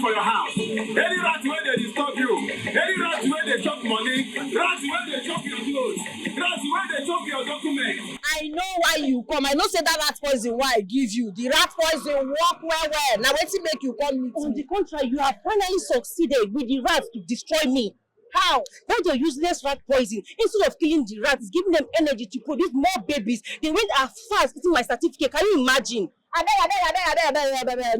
for your house. Any rat where they disturb you. Any rat where they chop money. Rat where they chop your clothes. Rat where they chop your documents. I know why you come. I know say that rat poison why I give you. The rat poison work well. Now wetin make you come meet me? On the contrary, you have finally succeeded with the rats to destroy me. How? When your useless rat poison, instead of killing the rats, giving them energy to produce more babies, they went as far as eating my certificate. Can you imagine? No,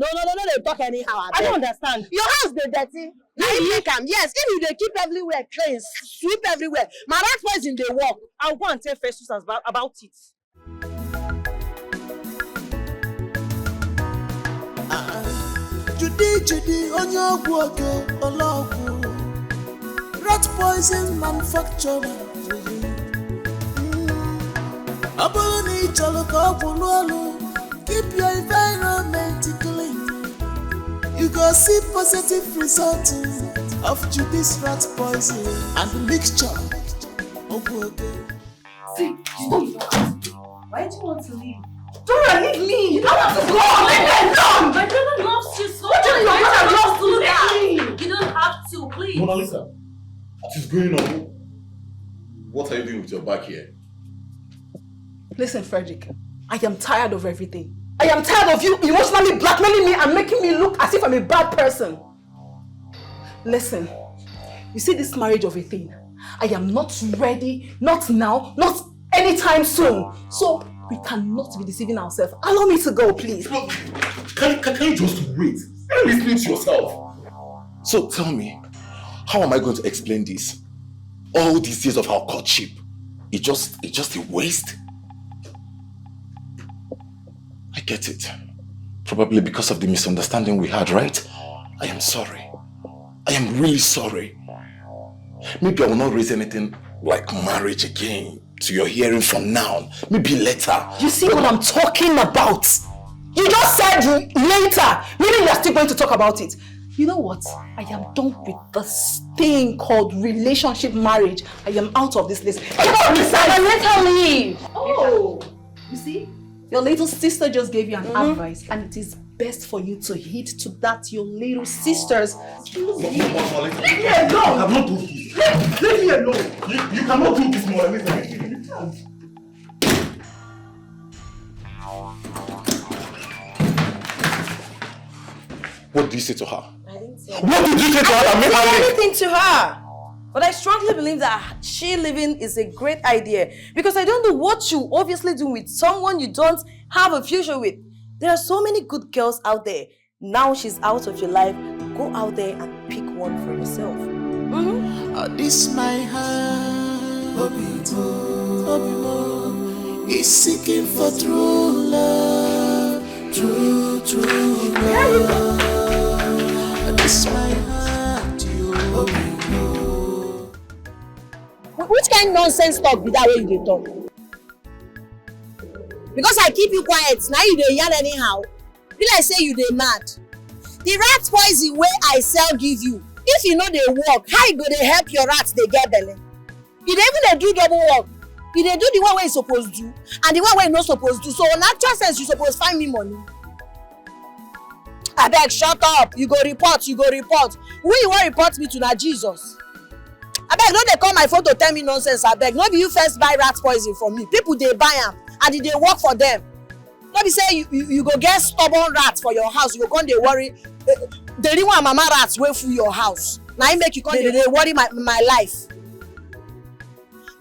they talk anyhow. I don't understand. Your house dey dirty. Now you make am. Yes, if you dey keep everywhere clean, sweep everywhere. My rat poison dey work. I'll go and tell Festus about it. Judy, on your water, rat poison manufacturing. Aboni chalo keep your environment clean. You go see positive results of Judy's rat poison and the mixture of water. See, why do you want to leave? Dora, leave me! You don't have to go! Leave me alone! My brother loves you so much! What do you mean? You don't have to, please! Mona Lisa, what is going on? What are you doing with your back here? Listen, Frederick, I am tired of everything. I am tired of you emotionally blackmailing me and making me look as if I'm a bad person. Listen, you see this marriage of a thing, I am not ready, not now, not anytime soon. So, we cannot be deceiving ourselves. Allow me to go, please. Look, can you just wait? You're listening to yourself. So tell me, how am I going to explain this? All these years of our courtship, it's just a waste? I get it. Probably because of the misunderstanding we had, right? I am sorry. I am really sorry. Maybe I will not raise anything like marriage again to your hearing from now. Maybe later. You see what I'm talking about? You just said later. Meaning you're still going to talk about it. You know what? I am done with this thing called relationship marriage. I am out of this list. Let her leave. Oh, you see? Your little sister just gave you an advice, and it is best for you to heed to that, your little sisters. Leave me alone! I have not done this. Leave me alone! You cannot do this, Mona Lisa. What did you say to her? I didn't say What did you say to her that made her leave? anything to her. But I strongly believe that she living is a great idea. Because I don't know what you obviously do with someone you don't have a future with. There are so many good girls out there. Now she's out of your life. Go out there and pick one for yourself. This my heart, obio, is seeking for true love, true love. This my heart, obio. Which kind of nonsense talk be that way you dey talk? Because I keep you quiet, now you dey yarn anyhow. Be like say you dey mad. The rat poison wey I sell give you, if you know dey work, how you go dey help your rats dey get belle? You dey even dey do double work. You dey do the one wey you suppose do and the one wey you no suppose do. So in natural sense, you suppose find me money. Abeg, shut up. You go report. Who you wan report me to na Jesus? Abeg, no dey call my phone to tell me nonsense. Abeg, no be you first buy rat poison from me. People dey buy am and e dey work for them. No be say you go get stubborn rats for your house. You go come dey worry. The real one mama rats wey full your house. Na im make you come dey worry my life.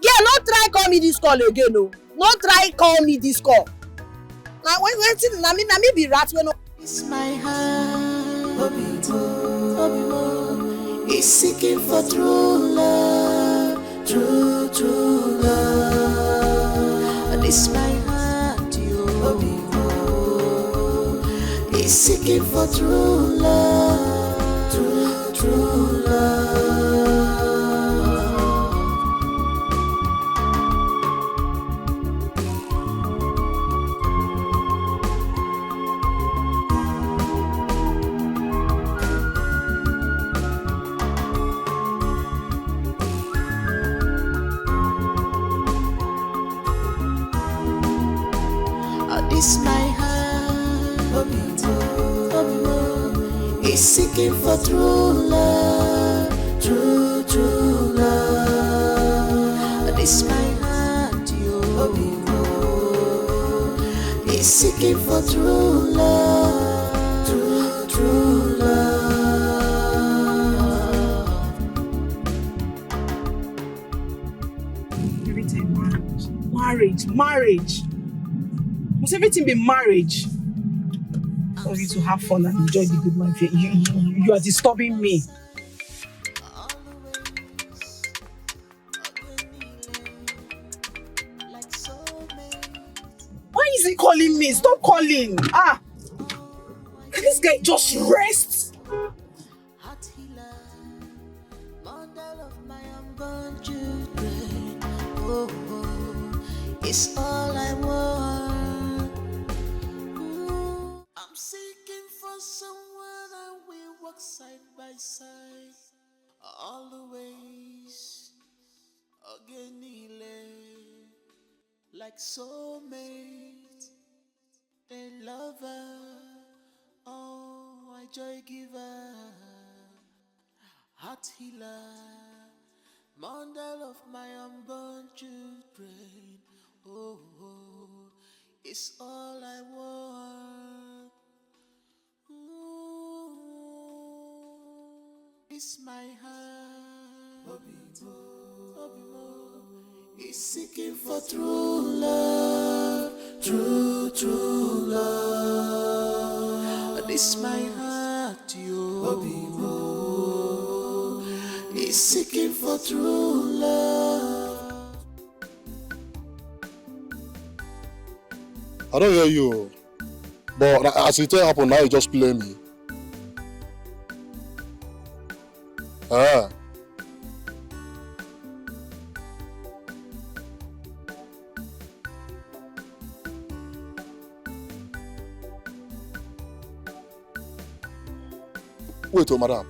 Yeah, no try call me this call again o. No try call me this call. Na wetin na me be rat wey no. It's my heart, obio, is seeking for true love, true love. This my heart, obio, is seeking for true love, true love. This my heart, obio, is seeking for true love, true love. This my heart, yo. He's seeking for true love, true love. Everything marriage. Must everything be marriage? For you to have fun and enjoy the good life. You are disturbing me. Why is he calling me? Stop calling. Can this guy just rest? It's all I want. I'm seeking for someone and we walk side by side. Always again, like soulmate, a lover, oh, a joy giver, heart healer, mother of my unborn children. Oh, it's all I want. It's my heart. It's seeking for true love, true love. This my heart, yo. It's seeking for true love. I don't hear you. But as it happened, now you just play me. Wait, madam.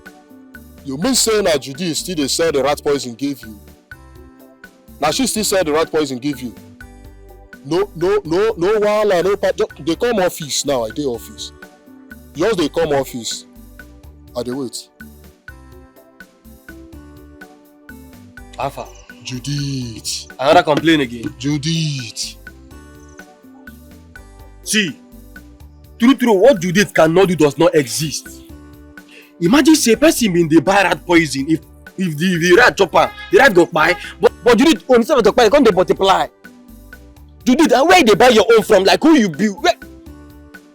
You mean saying that Judy still they sell the rat poison give you? Now she still sell the rat poison give you? No, wahala, no part. They come office now, I dey office. Just they come office. I dey wait. Alpha. Judith. Another complaint again. Judith. See, true, what Judith cannot do does not exist. Imagine say person bin dey buy rat poison if the rat chop am, the rat go kpai. But Judith own instead of to kpai, e come dey multiply. Judith, and where they buy your own from? Like who you be? Where?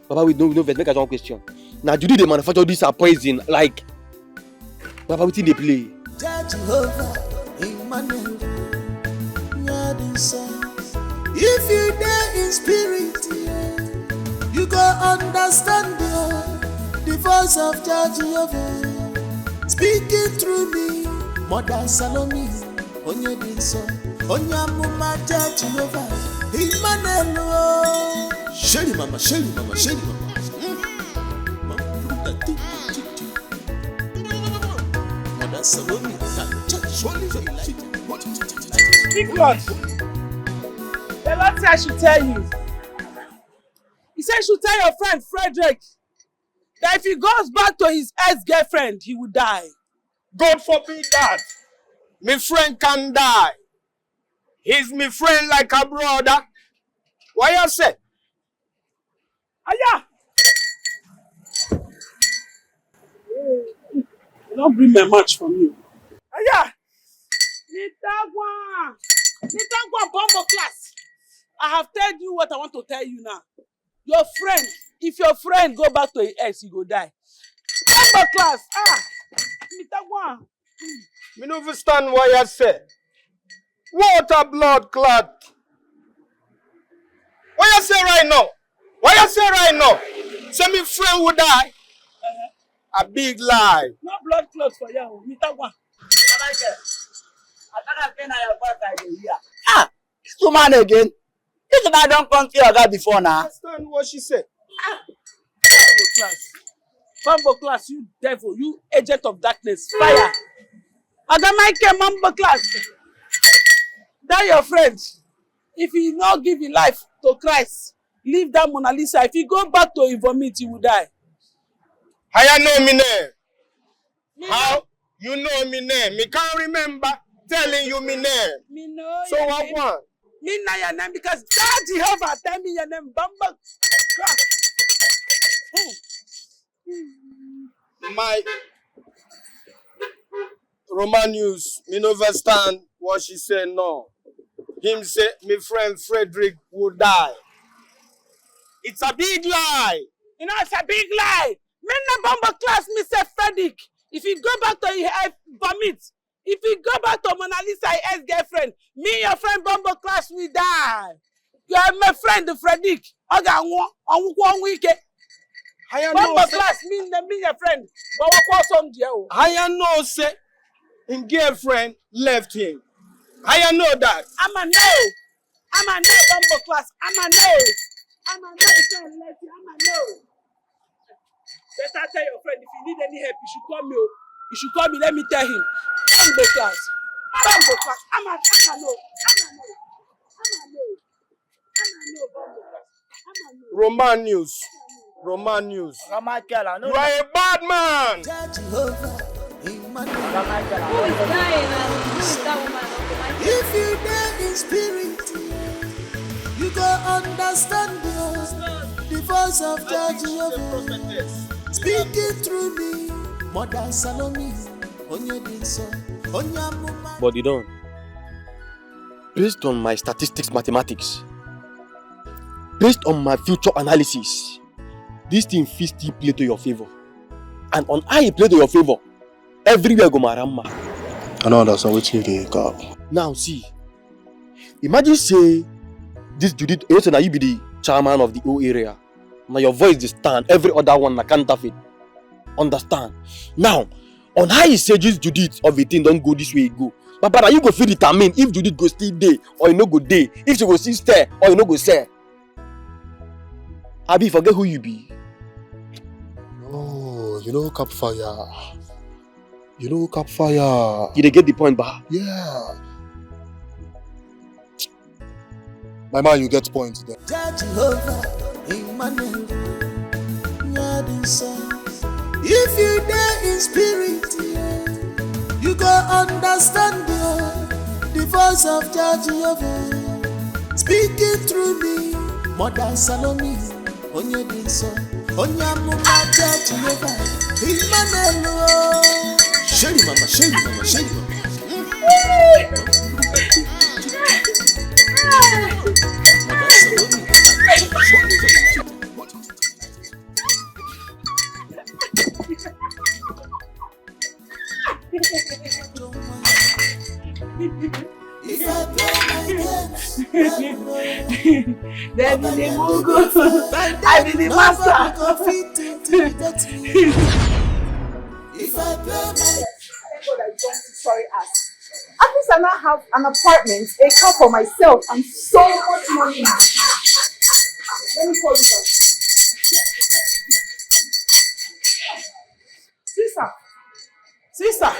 Baba, we don't make us one question. Now Judith they manufacture this poison like. Baba, wetin dey play? If you dare in spirit, you go understand the voice of Jehovah speaking through me. Mother Salome, onye dinso, onye mama Jehovah, Emmanuel. Sherry mama. Mother Salome, Big Lord. The Lord said I should tell you. He said I should tell your friend Frederick that if he goes back to his ex-girlfriend, he will die. God forbid that. My friend can die. He's my friend like a brother. Why you say? Aya! You don't bring my match from you. Aya! Nitagwa Bombo class. I have told you what I want to tell you now. Your friend, if your friend go back to his ex, he go die. Bombo class. Nitagwa. Me no understand why you say. What a blood clot. What you say right now? Say my friend will die. A big lie. No blood clots for you. Nitagwa. This woman again. This woman don't come to your guy before now. Understand what she said? Mambo class, you devil, you agent of darkness, fire. Michael, Mambo class. That your friend. If he not give his life to Christ, leave that Mona Lisa. If he go back to his vomit, he will die. I know me name. How? You know me name. Me can't remember telling you me name. Me know so what one? Me know your name because God Jehovah tell me your name. Bamba. My Roman news, me no understand what she said no. Him say my friend Frederick will die. It's a big lie. You know it's a big lie. Me no Bamba class, me say Frederick. If you go back to your vomit, if you go back to Mona Lisa, ex-girlfriend, me and your friend Bamba class will die. You are my friend Frederick. I got one week. Bamba class, me your friend. But what was on the I know say his girlfriend left him. I know that. I'm a no Bamba class. I'm a no friend left you. I'm a no. Better tell your friend if you need any help, you should call me. You should call me. Let me tell him. Bamba class. Bamba class. I'm a no. Roman news. Roman news. You are a bad man. If you dare in spirit, you go understand the voice of Jehovah speaking through me. Mother Salome, But you don't. Based on my statistics, mathematics, based on my future analysis, this thing fit still play to your favor. And on how it play to your favor, everywhere go marama. I know that's not what you do, God. Now see, imagine say this Judith, you know you be the chairman of the whole area. Now your voice is stand, every other one na counterfeit. Understand? Now, on how he say this Judith of a thing don't go this way, go. But you go feel determine if Judith go still day or you no go day, if she go still stay or you no go stay. Abi, forget who you be. No, you know Capfire. You know Capfire. You dey get the point, bah? Yeah. My man, you get points there. If you dare in spirit, you go understand the voice of Jehovah speaking through me. Mother Salome, Jehovah, Emmanuel. Sherry mama, Sherry mama, Sherry mama. If I play my games, then the Mugu, I be the master. If I play my God, I don't sorry ass. At least I now have an apartment, a car for myself, and so much money. Let me call you back. Sister,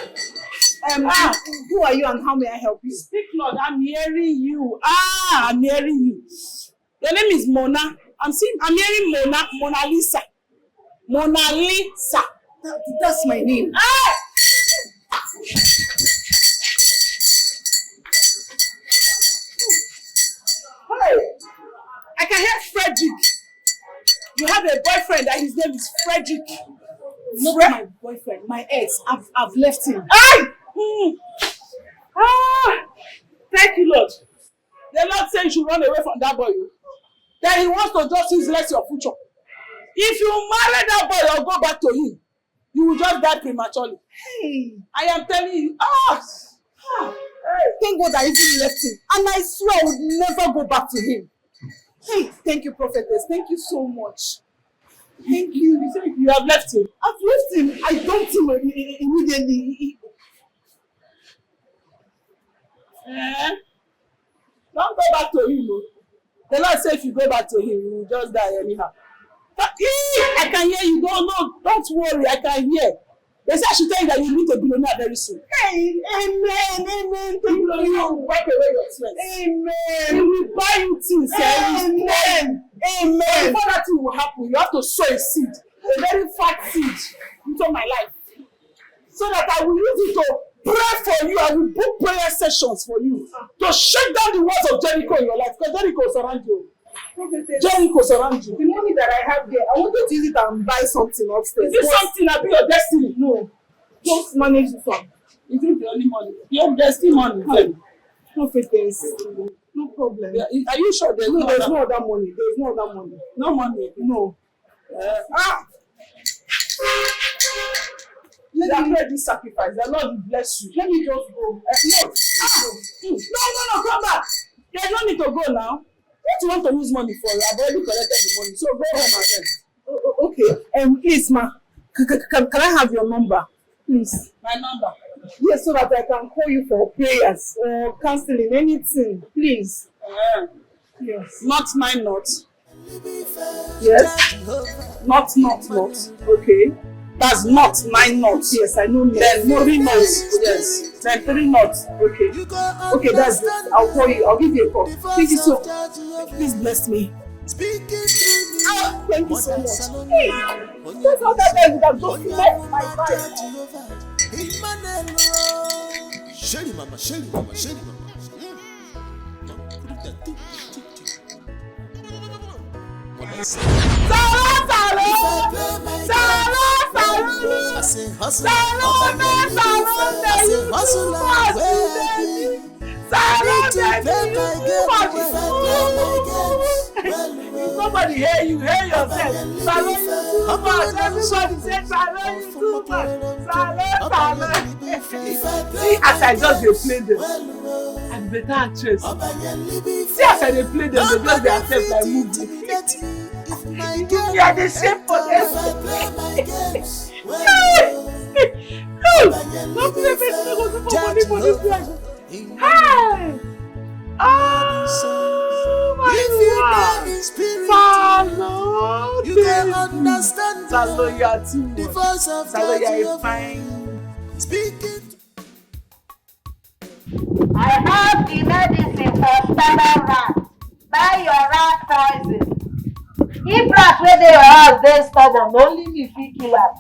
who are you and how may I help you? Speak, Lord, I'm hearing you. I'm hearing you. Your name is Mona. I'm hearing Mona Lisa. Mona Lisa. That's my name. Hey, I can hear Frederick. You have a boyfriend and his name is Frederick. Not my boyfriend, my ex. I've left him. Thank you, Lord. The Lord said you should run away from that boy. Then he wants to just useless your future. If you marry that boy or go back to him, you will just die prematurely. Hey. I am telling you. Thank God I even left him. And I swear I would never go back to him. Hey, thank you, Prophetess. Thank you so much. Thank you. You have left him. I've left him. I dumped him immediately. Don't go back to him. The Lord said if you go back to him, you will just die anyhow. But I can hear you. Don't worry. I can hear. They said I should tell you that you meet a billionaire very soon. Hey, amen. Thank you, Lord. You will wipe away your sweat. Amen. He will buy you things. Amen. Before that thing will happen, you have to sow a seed, a very fat seed into my life. so that I will use it to pray for you. I will book prayer sessions for you to shake down the walls of Jericho in your life, because Jericho surrounds you. Jericho surrounds you. The money that I have there, I wanted to use it and buy something upstairs. Is this something that be your destiny? No. Just manage this one. Is it the only money? Your destiny money. Prophetess. No problem. Yeah, are you sure there's no there's other? no other money. There's no other money. No money? No. Let me make this sacrifice. The Lord will bless you. Let me just go. No, come back. There's no need to go now. What you want to use money for? I've already collected the money. So go home and rest. Okay. Please, ma. Can I have your number? Please. My number? Yes, so that I can call you for prayers or counseling, anything. Please. Yes. Not my not. Yes. Not. Okay. That's not my not. Yes, I know. Then 3 knots. Yes. Then 3 knots. Okay. Okay, that's it. I'll call you. I'll give you a call. Thank you so much. Please bless me. Thank you so much. Hey, that's how that guy would have just left my life. Shelly mama. Somebody hear you, hear yourself. Everybody say salon you too much. Salon. See as I just play them. I'm better actress. See as I play them, they just dey accept like movie. You are the same for them. Don't play me to go for money. Hey! Oh my God! Salon, you can understand. Salon, you are too much. Salon, you are fine. Speaking. I have the medicine for standard rat. Buy your rat poison. If rat wey dey your house dey stubborn, only me fit kill am.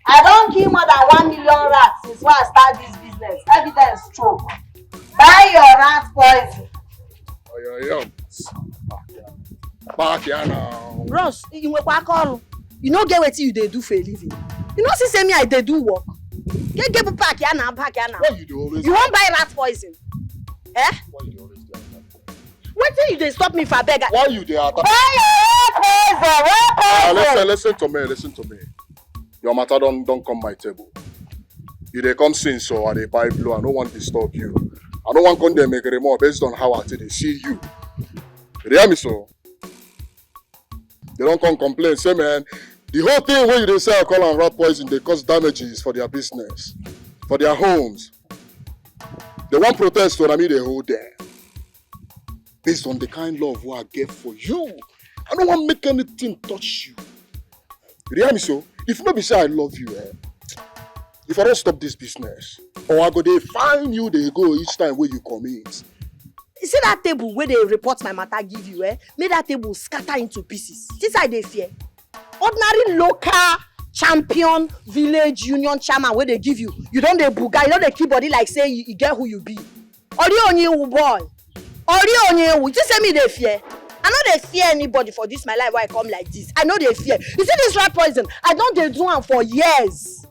I don kill more than 1 million rats since when I start this business. Evidence true. Buy your rat poison. Back here now. Ross, you nwekwa aka ọrụ. You no get wetin you dey do for a living. You know say me I dey do work. Get back here now. Why you dey always? You wan buy rat poison? Why you dey always do that? Wetin you dey stop me for abeg? Why you dey attack? Buy your rat poison. Listen to me. Your matter don't come my table. You dey come since so I dey buy blue. I no want to disturb you. I no want come there make remore based on how I dey see you. You hear me so? They don't come complain. Say man, the whole thing where you dey say alcohol and rat poison, they cause damages for their business, for their homes. They want protest when I mean they hold there. Based on the kind love I get for you. I don't want to make anything touch you. You hear me so? If nobody say I love you, if I don't stop this business, or I go they find you, they go each time where you commit. You see that table where they report my matter give you, make that table scatter into pieces. This I dey fear. Ordinary local champion village union chairman where they give you, you don't dey buga, you don't dey keep body like say you get who you be. Ori onyewu boy. Ori onyewu. You say me dey fear. I know they fear anybody for this my life why I come like this. I know they fear. You see this rat poison, I don't dey do am for years.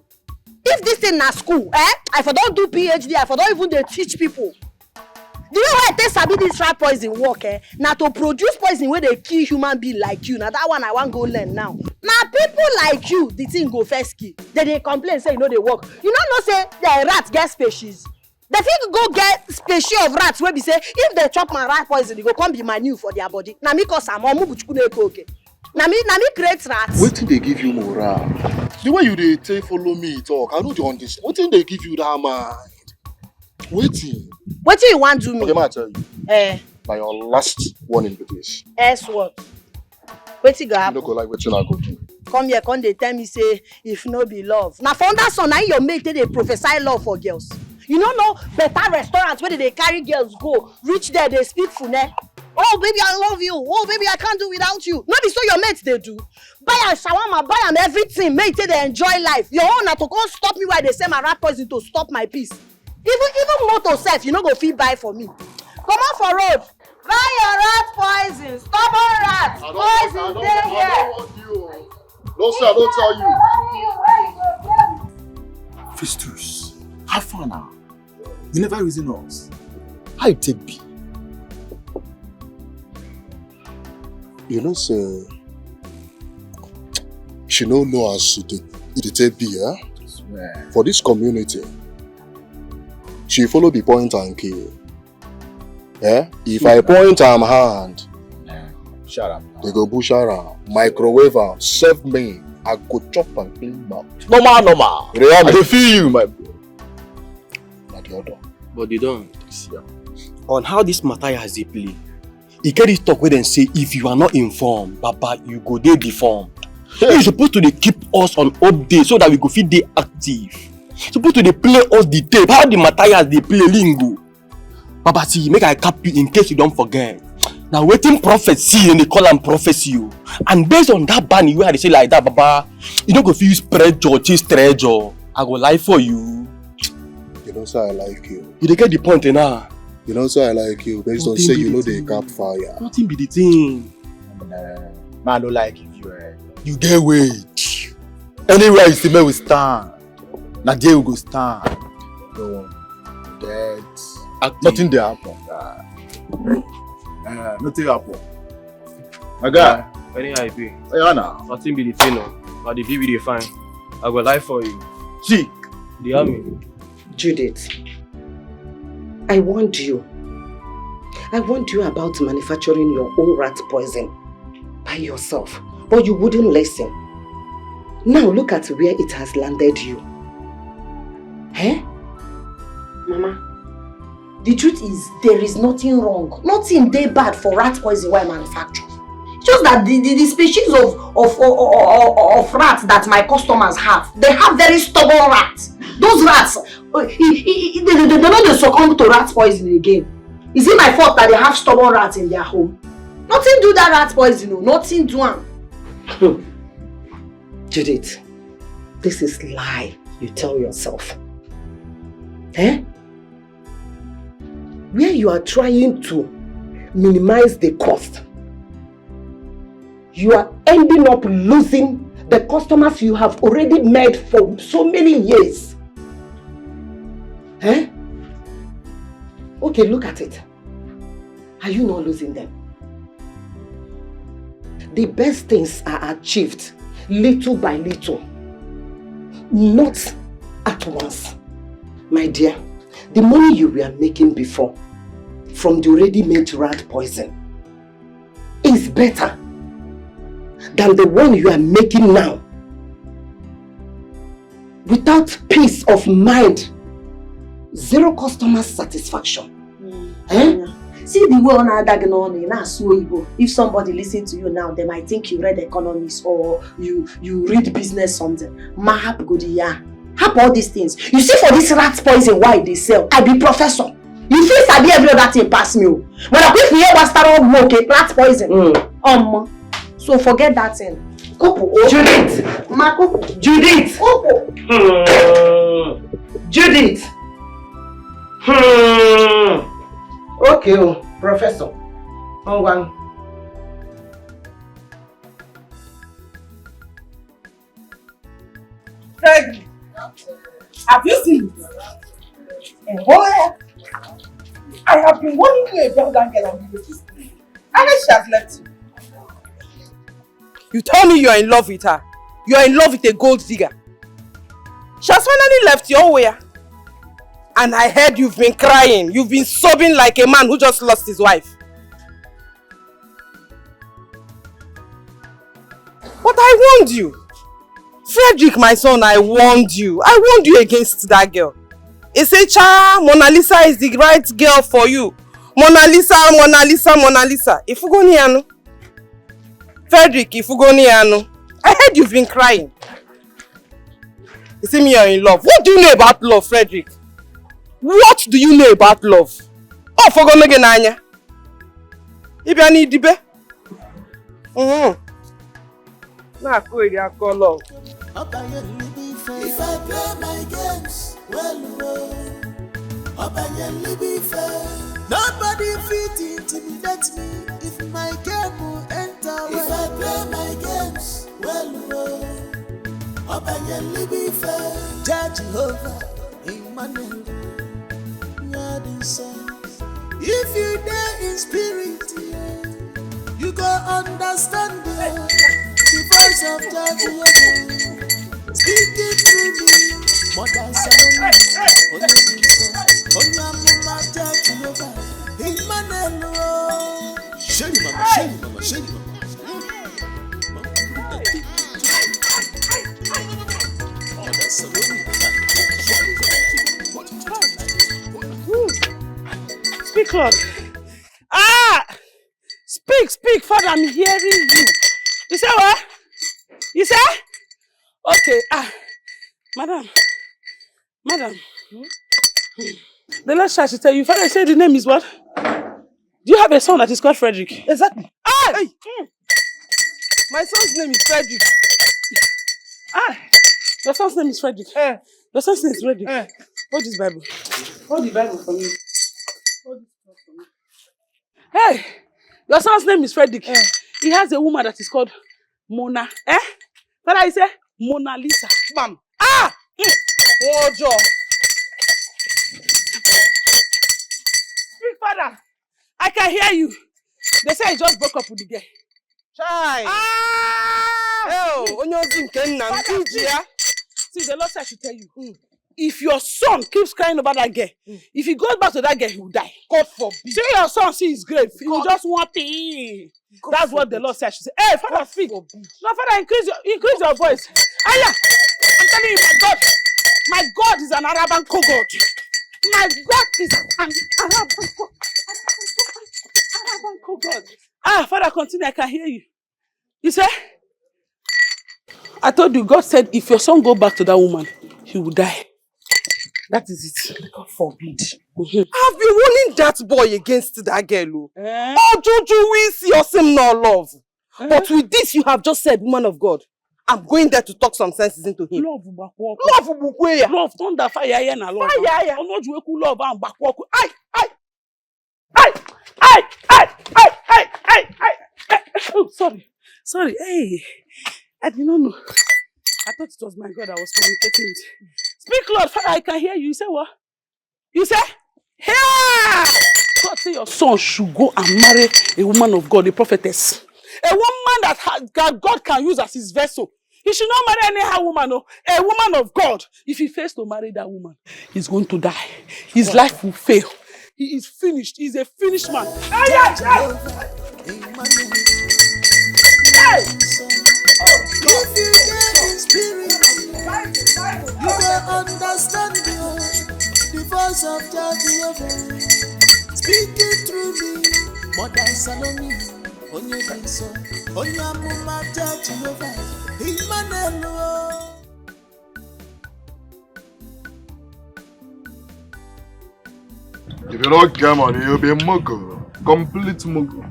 If this thing na school, I for don't do PhD, I for don't even dey teach people. Do you know why I take sabi this rat poison work? Now to produce poison where they kill human being like you. Now that one I want go learn now. Now people like you, the thing go first kill. Then they complain say you know they work. You know say the rats get species. They fit go get species of rats where be say if they chop my rat poison, they go come be manure for their body. Now me cause am omu buchuku na eko okay. Now me create rats. Wetin dey give you morale? The way you dey take follow me talk, I no dey understand. Wetin dey give you that mind? Wetin you want do me? Okay, ma tell you. By your last warning be this. What? Wetin go You happen? no go like wetin I go do. Come here, come they tell me say if no be love. Now for that son, now your mate they prophesy love for girls. You don't know better restaurants where they carry girls go, reach there they speak funne. Oh baby, I love you. Oh baby, I can't do without you. No be so your mates they do. Buy am shawarma, buy am everything. Make it they enjoy life. Your own na to come stop me while they say my rat poison to stop my peace. Even motor self, you no go fit buy for me. Come on for road. Buy your rat poison. Stubborn rat. Poison dey here. I don't want you. No sir, I don't tell you. Festus, have fun now. You never reason us. How you take be? You know, sir, she don't know as it take be, eh? Swear. For this community, she follow the point and kill. Eh? If I point am hand, shut up. they go bush around, microwave am, serve me, I go chop and clean mouth. Normal. Really? I dey feel you, my bro. Not the other. But they don't. On how this matter has dey play, e get this talk where dem say if you are not informed, Baba, you go dey deformed. You supposed to dey keep us on update so that we go fit dey active. Supposed to dey play us the tape, how the matter has dey play lingo. Baba, see, make I cap you in case you don't forget. Now waiting prophecy and they call am prophecy. And based on that banning where they say like that, Baba, you don't go fit use pressure, chase treasure. I go lie for you. You know, sir, I like you. You dey get the point now. You know, sir, I like you. Based on say you know they cap fire. Nothing be the thing. Man, I don't like if you You get weight. Anywhere you see me, we stand. Now there we go stand. No, that nothing there happen. Nothing happen. My guy. Anyhow, it be. Yeah, now. Nothing be the thing, no. But the baby they fine. I go lie for you. See, the army. Judith, I warned you. I warned you about manufacturing your own rat poison by yourself, but you wouldn't listen. Now look at where it has landed you. Eh? Mama, the truth is there is nothing wrong. Nothing dey bad for rat poison wey I manufacture. Just that the species of rats that my customers have, they have very stubborn rats. Those rats, they don't succumb to rat poison again. Is it my fault that they have stubborn rats in their home? Nothing do that rat poison, no. Nothing do am. Judith, this is lie you tell yourself. Eh? Where you are trying to minimize the cost, you are ending up losing the customers you have already made for so many years. Eh? Okay, look at it. Are you not losing them? The best things are achieved little by little, not at once. My dear, the money you were making before from the ready-made rat poison is better than the one you are making now. Without peace of mind, zero customer satisfaction. Eh? See the way on Igbo. If somebody listen to you now, they might think you read economics or you read business something. Mahap godiya. Hap all these things. You see for this rat poison why they sell, I be professor. You feel sabi every other thing pass me. When I quit here was start work rat poison. So forget that thing. Judith! Judith! Judith! Okay, Professor. On one. Fred, have you seen it? And boy, I have been wanting you about that girl on video system. And then she has left you. You tell me you are in love with her. You are in love with a gold digger. She has finally left you where? And I heard you've been crying. You've been sobbing like a man who just lost his wife. But I warned you. Frederick, my son, I warned you. I warned you against that girl. He said, Cha, Mona Lisa is the right girl for you. Mona Lisa, Mona Lisa, Mona Lisa. Ifugoniano. Frederick, Ifugoniano. I heard you've been crying. You see me, you're in love. What do you know about love, Frederick? What do you know about love? Oh, Fogonogenanya. Ibi ani dibe. Na ko eri akolo. If I play my games, nobody fit intimidate me if my game will enter. If I play my games, Judge Jehovah, Emmanuel, if you dare in spirit, you go understand the voice of Judge Jehovah. Speaking to me, Mother Salome, Onyamuma Judge Jehovah, Emmanuel. Shady mama, shady mama, shady mama. Speak, Lord. Speak, Father, I'm hearing you. You say what? You say? Okay, Madam. The last time she tell you, Father said the name is what? Do you have a son that is called Frederick? Exactly. Hey. My son's name is Frederick. Your son's name is Frederick. Your son's name is Frederick. Hold this Bible. Hold the Bible for me. Hey, your son's name is Frederick. He has a woman that is called Mona. What I say? Mona Lisa. Bam. Ojo. Speak, Father. I can hear you. They say he just broke up with the girl. Chai. See, the Lord said I should tell you. If your son keeps crying about that girl, if he goes back to that girl, he will die. God forbid. See your son, see his grave. He will just want it. That's what the Lord said I should say. Hey, Father, speak. No, Father, increase your voice. Aya! I'm telling you, my God is an Arabian God. My God is an Arabian God. Father, continue. I can hear you. You say? I told you, God said, if your son go back to that woman, he will die. That is it. God forbid. I've been warning that boy against that girl. Oh, Juju, we see us in no love. But with this, you have just said, woman of God, I'm going there to talk some senses into him. Love, love, thunder, fire, and love. Fire. Love, and backwalk. Oh, sorry. Hey, I did not know. I thought it was my God I was communicating with. Speak, Lord, Father, I can hear you. You say what? You say? Here! God say your son should go and marry a woman of God, a prophetess. A woman that God can use as his vessel. He should not marry any woman, no. A woman of God. If he fails to marry that woman, he's going to die. His life will fail. He is finished. He's a finished man. Hey! If you get in spirit, you will understand the voice of Jehovah speaking through me. Mother Salome, Onyebiso, Onyamuma Jehovah, Emmanuel. If you don't get money, you'll be a muggle. Complete muggle.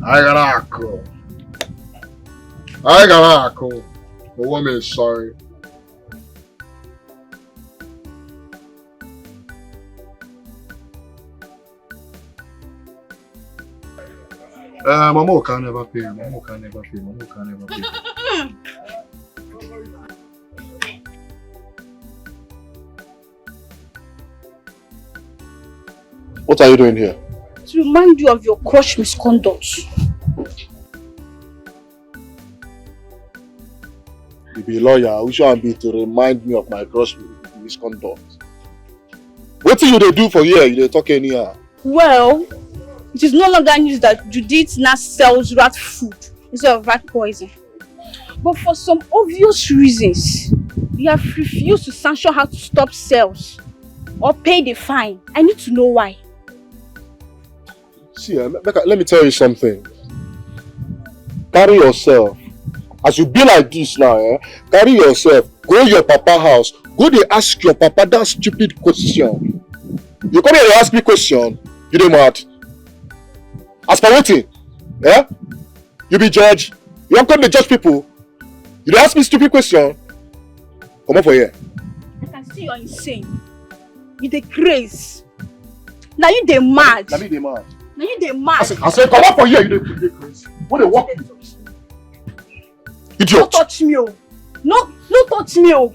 I got a call. The woman is sorry. Mama can never pay. What are you doing here? To remind you of your crush misconduct. You be a lawyer, which one be to remind me of my crush misconduct? What do you do for here? You dey talk anyhow. Well, it is no longer news that Judith now sells rat food instead of rat poison. But for some obvious reasons, you have refused to sanction her to stop sales or pay the fine. I need to know why. See, let me tell you something. Carry yourself. As you be like this now, carry yourself. Go to your papa house. Go there ask your papa that stupid question. You come here to ask me question. You dey mad? As per wetin? Eh? You be judge? You wan come dey judge people? You dey ask me stupid question? Come on for here. I can see you're insane. You dey craze. Now you dey mad. Na me dey mad. Now you dey mad. I say come on for here, you dey crazy. What dey work? Idiot. No touch me, oh. No touch me, oh.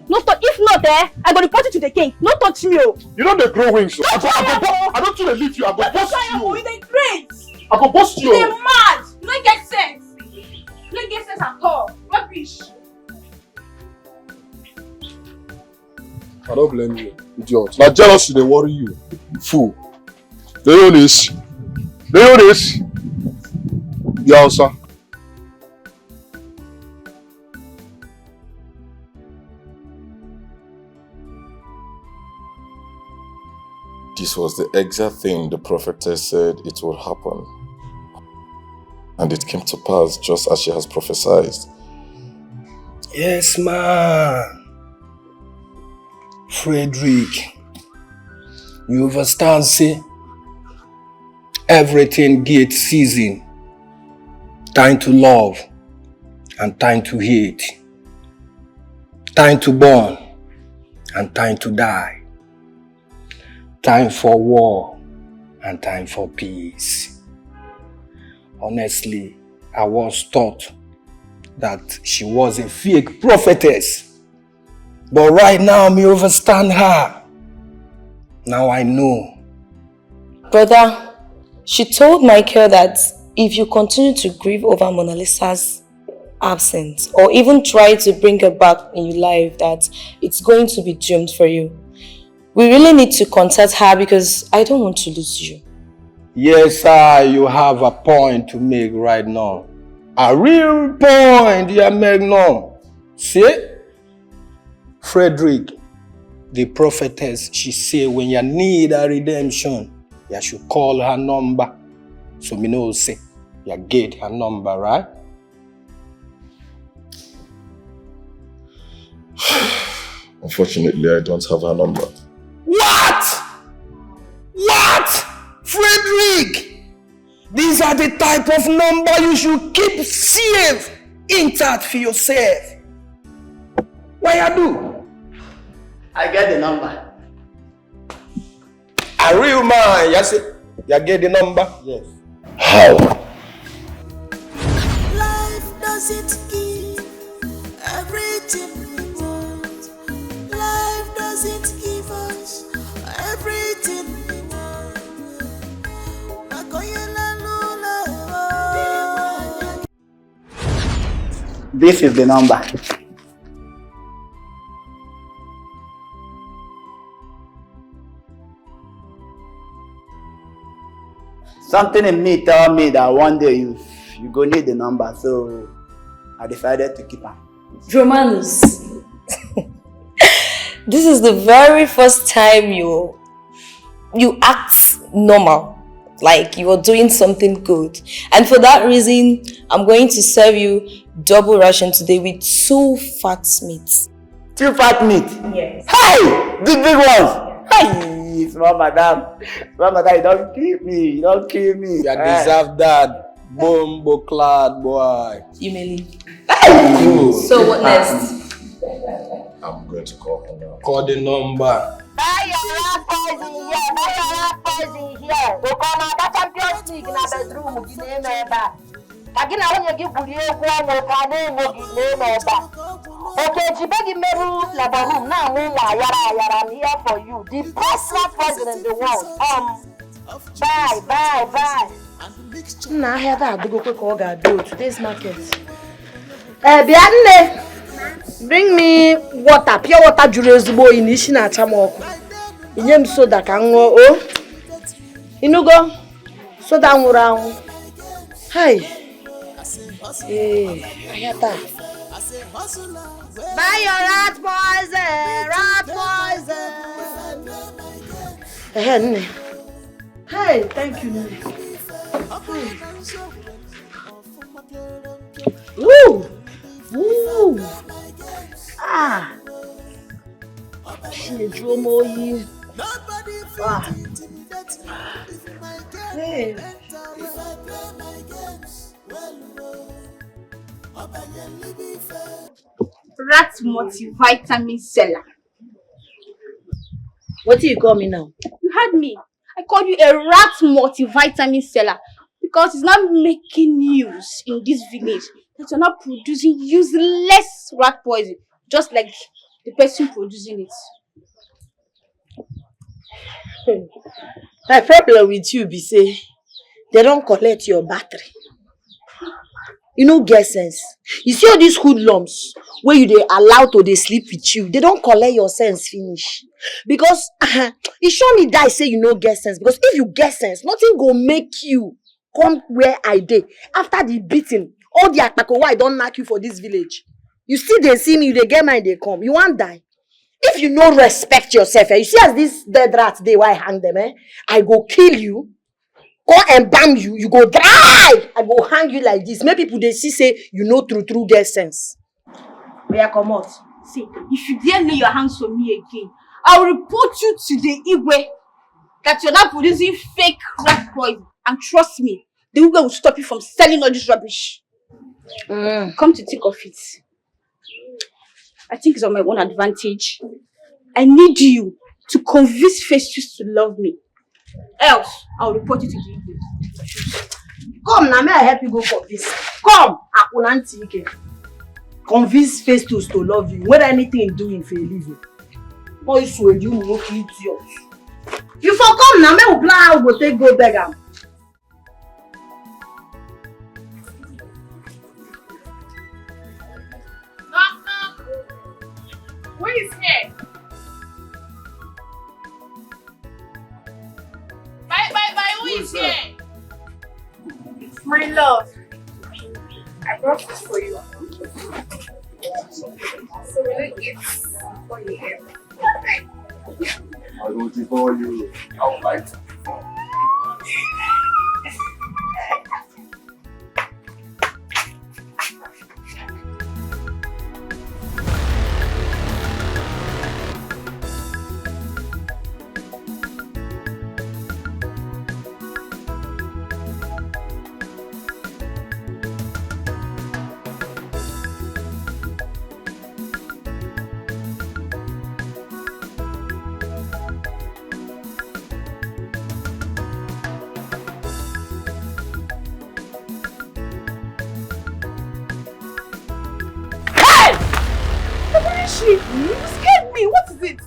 No touch. If not, I go report you to the king. No touch me, oh. You don't dey grow wings. So. I don't too leave you. I go bust you. You dey craze. I go bust you. You dey mad. You don't get sense. You don't get sense at all. Rubbish. I don't blame you, idiot. Now jealousy they worry you, fool. They know this. They know this. Yeah, sir. This was the exact thing the prophetess said it would happen. And it came to pass just as she has prophesied. Yes, man. Frederick, you understand, say, everything gets season. Time to love and time to hate. Time to born and time to die. Time for war and time for peace. Honestly, I was taught that she was a fake prophetess. But right now, me understand her. Now I know. Brother, she told Michael that if you continue to grieve over Mona Lisa's absence, or even try to bring her back in your life, that it's going to be doomed for you. We really need to contact her because I don't want to lose you. Yes, sir, you have a point to make right now. A real point you make now. See? Frederick, the prophetess, she say when you need a redemption, you should call her number. So me know say, you get her number, right? Unfortunately, I don't have her number. What? What? Frederick! These are the type of number you should keep safe, intact for yourself. What you do? I get the number. A real man, you say, you get the number? Yes. How? Life doesn't give everything we want. Life doesn't give us everything we want. This is the number. Something in me tell me that one day you go need the number, so I decided to keep her. Romanus, this is the very first time you act normal, like you are doing something good. And for that reason, I'm going to serve you double ration today with 2 fat meats. 2 fat meat? Yes. Hey! The big ones! Hey! Small madam, you don't kill me, you don't kill me. You deserve that, bombo clad boy. You may leave. Hey! So what next? I'm going to call her now. Call the number. Buy your rat poison here, buy your rat poison here. Go come out, that Champions League in a bedroom, you name it. Again, I want you to give you okay, Jibegi Meru Labarum, now I'm here for you. The best rat poison in the world. Bye. Nah, I hear that. Go quick, go today's market. Bianne, bring me water, pure water, Jurezubo in Ishina Chamoko. Inyem soda can go. Oh, Inugo, soda around. Hi. Hey, I hear that. Buy your rat poison. Hey, thank you. Woo! Ah! She drew more. Ah! Hey. If I play my games, well, Rat multivitamin seller. What do you call me now? You heard me. I called you a rat multivitamin seller because it's not making news in this village that you're not producing useless rat poison, just like the person producing it. My problem with you be say they don't collect your battery. You no get sense. You see all these hoodlums where you dey allow to dey sleep with you, they don't collect your sense finish. Because it surely die say you no get sense. Because if you get sense, nothing go make you come where I dey. After the beating, all the akpako I don't knock you for this village. You still they see me, you dey get mind they come. You want die. If you no respect yourself, you see as this dead rat dey why I hang them, I go kill you. Go and bam you, you go dry. I go hang you like this. Make people they see say you know true get sense. Where come out? See, if you dare lay your hands on me again, I will report you to the Igwe that you're not producing fake rat poison. And trust me, the Igwe will stop you from selling all this rubbish. Come to think of it, I think it's on my own advantage. I need you to convince Festus to love me. Else, I'll report you to the Igwe. Come now, may I help you go for this? Come, Akunanti. Convince Festus to love you. Whether anything doing for a living. Boy, so you will not eat yours. You for come now, may we plan how we take go beg am. Who is here? Bye, who is here? My love, I brought this for you. So will you eat before you eat? I will devour you. I would like to. You scared me. What is it?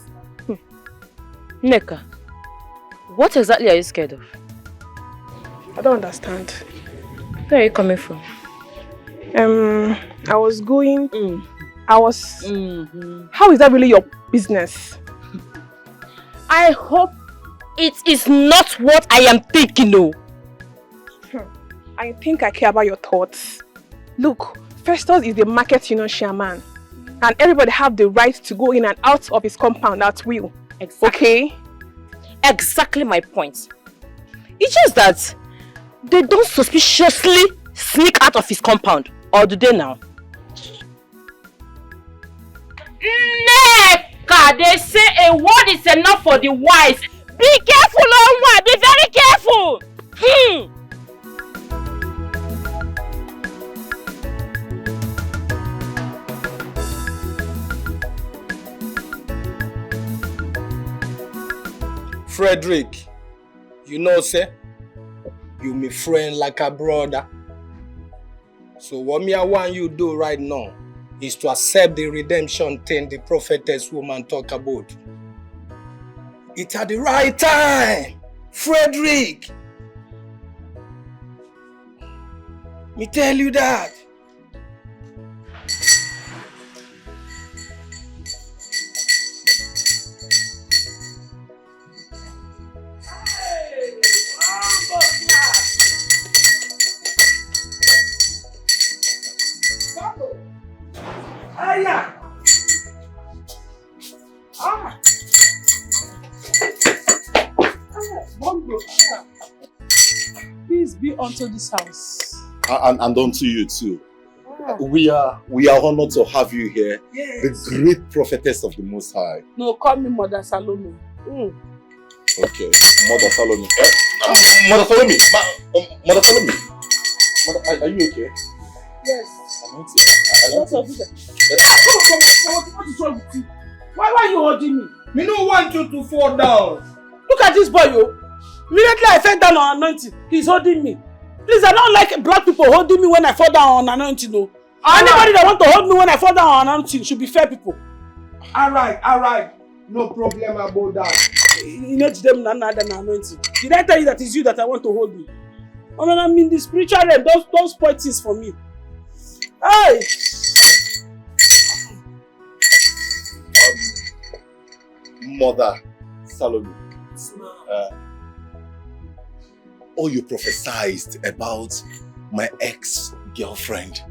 Nneka, what exactly are you scared of? I don't understand. Where are you coming from? I was going. How is that really your business? I hope it is not what I am thinking, no. I think I care about your thoughts. Look, Festus is the market union chairman. And everybody have the right to go in and out of his compound at will. Exactly. Okay? Exactly my point. It's just that they don't suspiciously sneak out of his compound. Or do they now? Nneka, they say a word is enough for the wise. Be careful, Onwa. Be very careful. Frederick, you know, sir, you my friend like a brother. So what me I want you to do right now is to accept the redemption thing the prophetess woman talk about. It's at the right time, Frederick. Me tell you that. Peace be unto this house. And unto you too. We are honored to have you here. Yes. The great prophetess of the Most High. No, call me Mother Salome. Okay, Mother Salome. Mother, follow me. Mother, follow me. Mother, are you okay? Yes. I'm not here. What is wrong with you? Why are you holding me? Me no want you to fall down. Look at this boy, yo. Immediately I fell down on anointing. He's holding me. Please, I don't like black people holding me when I fall down on anointing, no. Anybody that want to hold me when I fall down on anointing should be fair people. Alright. No problem about that. You know, them anointing. Did I tell you that it's you that I want to hold me? I mean, I'm in the spiritual realm. Don't spoil things for me. Hey! Mother Salome, all you prophesied about my ex-girlfriend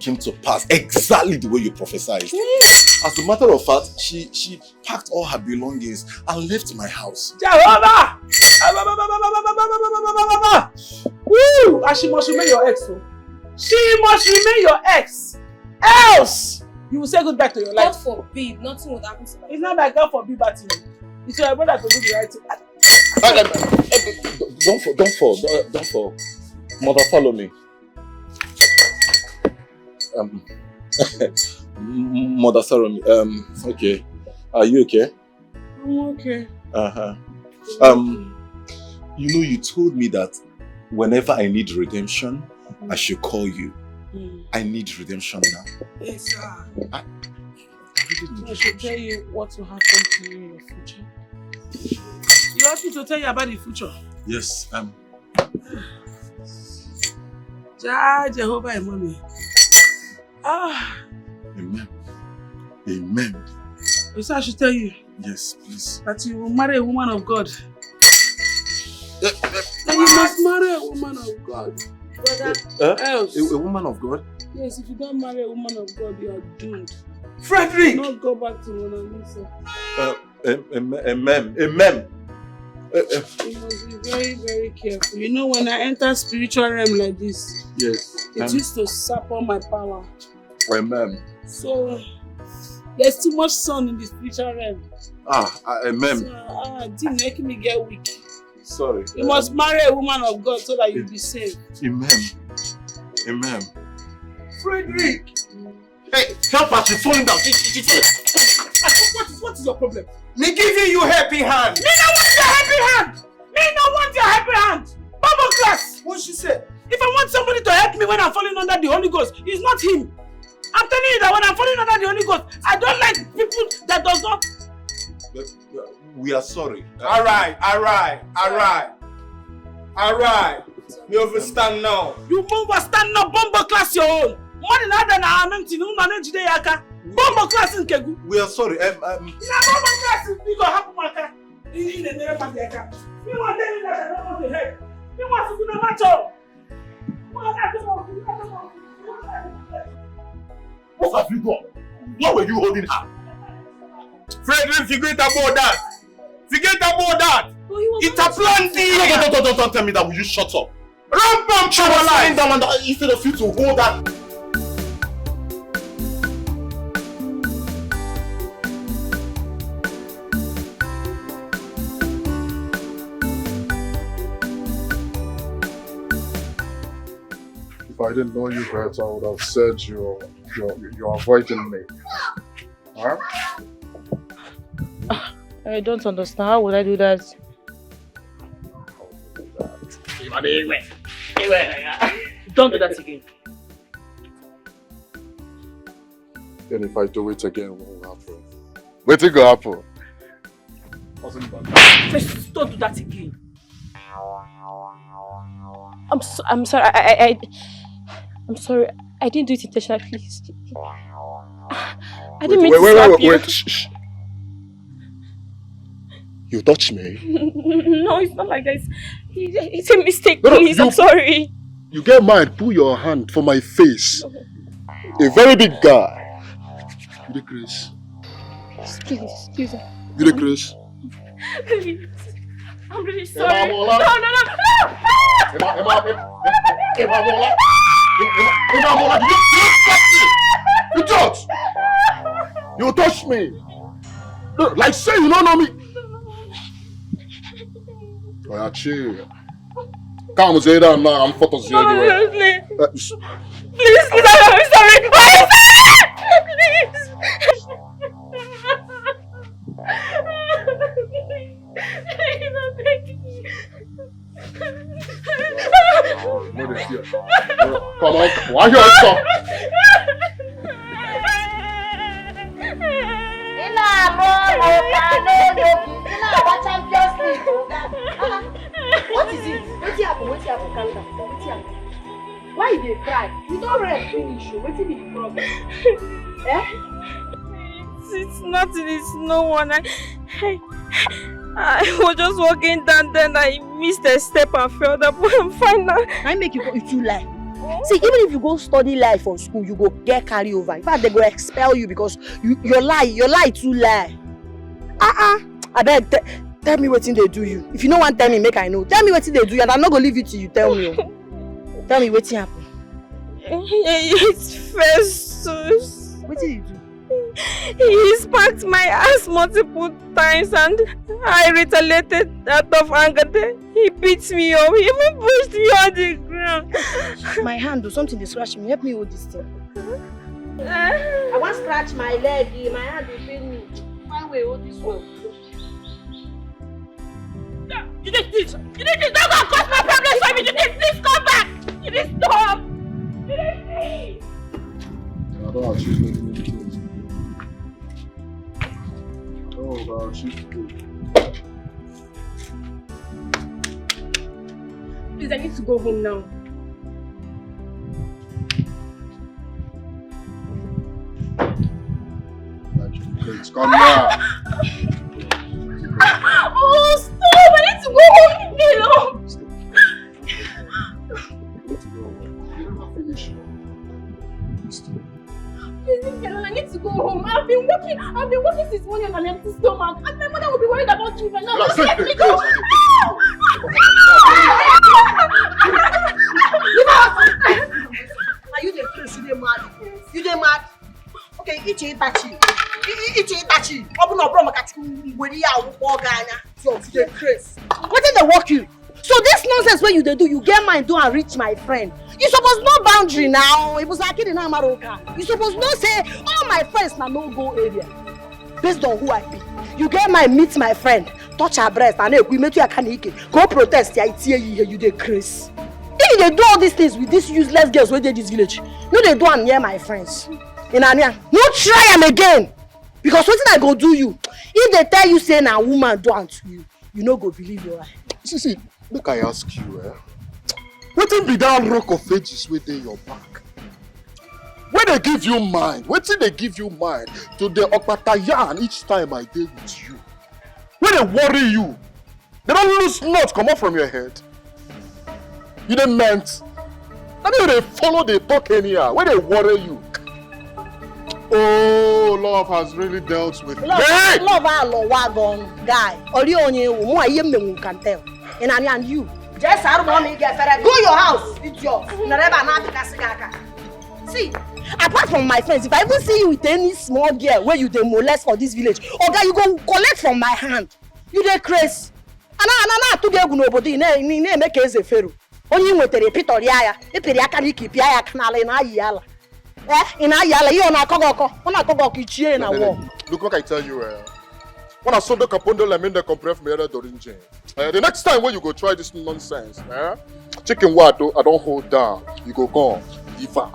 came to pass exactly the way you prophesied. As a matter of fact, she packed all her belongings and left my house. Jehovah! Woo! And she must remain your ex. So. She must remain your ex. Else, you will say goodbye to your life. God forbid, nothing would happen to my It's not like God forbid, but it's your brother to do the right thing. Don't fall. Mother, follow me. Mother Salome, okay. Are you okay? I'm okay. You know, you told me that whenever I need redemption, I should call you. I need redemption now. Yes, sir. I should tell you what will happen to you in your future. You asked me to tell you about the future. Yes, Jehovah and mommy. Amen. You said I should tell you. Yes, please. That you will marry a woman of God. And you must marry a woman of God. Brother, else. A woman of God? Yes, if you don't marry a woman of God, you are doomed. Frederick! Not go back to Mona Lisa. Amen. You must be very, very careful. You know, when I enter spiritual realm like this, yes, it used to sap on my power. Amen. So, there's too much sun in the spiritual realm. Amen. So, didn't make me get weak. Sorry. You must marry a woman of God so that you'll be saved. Amen. Frederick! Hey, help us, she's falling down. What is your problem? Me giving you happy hand. Me no want your happy hand. Me no want your happy hand. Bible class. What she said? If I want somebody to help me when I'm falling under the Holy Ghost, it's not him. I'm telling you that when I'm falling under the Holy Ghost, I don't like people that does not. We are sorry. Alright. You understand now? You understand now, Bombo class your own. More than other than anointing, you manage the yaka. Bombo class in Kegu. We are sorry. Na Bombo class, you go happen maka. In the name of the yaka. You want to tell me that I don't want to help. You want to do the matter. What have you done? Why were you holding her? Frederick, forget about that. It's a planting. Don't tell me that. Will you shut up? Run bump your life. Down instead of you to hold that. If I didn't know you better, I would have said you're avoiding me. Huh? I don't understand. How would I do that? Don't do that again. And if I do it again, what will happen? What will happen? Just don't do that again. I'm sorry. I'm sorry. I didn't do it intentionally, please. I didn't mean to slap you. Wait. Shh. You touched me? No, it's not like that. It's a mistake, please. I'm sorry. You get mad, pull your hand for my face. A very big guy. You the Chris? Please. You the Chris? Please. I'm really sorry. No. You touch! You touch me! Like say you don't know me! Oh, yeah, chill. Come say that now. I'm photos here anyway. Please, I'm sorry. Come on, why you stop? What is it? What's happened? Calm down. What's happened? Why you dey cry? You don't rest finish. What's the problem? Eh? It's nothing. It's no one. I was just walking down, then I missed a step and fell down, but I'm fine now. I make you go if you lie. See, even if you go study lie for school, you go get carry over. In fact, they go expel you because your lie too lie. I beg, tell me what thing they do you. If you no want tell me, make I know. Tell me what thing they do you, and I'm not gonna leave you till you tell me. Tell me what thing happen. It's Festus. What did you do? He spanked my ass multiple times and I retaliated out of anger. He beat me up. He even pushed me on the ground. My hand, do something to scratch me. Help me hold this thing. I want to scratch my leg. My hand will pain me. Find way, hold this one. You did this. Don't go cause my problems for me. You did this. Come back. You did stop. You did this. I don't have to. Oh, God, she's good. Please, I need to go home now. Please, come now. Oh, stop! I need to go home. Leave me alone. Please leave me alone. I need to go home. I've been working since morning on an empty stomach. And my mother will be worried about you right now. Just let me go. Are you the crazy? You mad? You mad? Okay, Itachi. Open up, bro. So you crazy. What did they work you? So this nonsense when you do, you get mine do and reach my friend. You suppose no boundary now. It was like in America. You suppose no say all my friends na no go area. Based on who I be. You get mine meet my friend, touch her breast, and we meet you kanike. Go protest. You dey crazy. If they do all these things with these useless girls where they this village, no they do am near my friends. In Anya, no try am again. Because what I go do you? If they tell you say na woman do am to you, you no go believe your eye. See, look, I ask you, what be that rock of ages within your back? When they give you mind, what did they give you mind to the Okpatayan each time I deal with you? When they worry you, they don't lose nuts come up from your head. You didn't meant. I mean, they follow, they talk anyhow. When they worry you, oh, love has really dealt with me. Love wagon guy. Only on you, more you can tell. And you. Just I don't want me get fed. Go your house, idiot. See, apart from my friends, if I even see you with any small girl where you dey molest for this village, okay, you go collect from my hand. You dey crazy. And I to get nobody. Ne make a zefero. Only with the repeater ya. Eperi aka ni keep ya kanala na yala. In ayala you na kogoko. Ona kogoko ichie na wo. Look what I tell you, when I saw the capondo lemon the compress me dorinje. The next time when you go try this nonsense, chicken what I don't hold down. You go gone. Diva.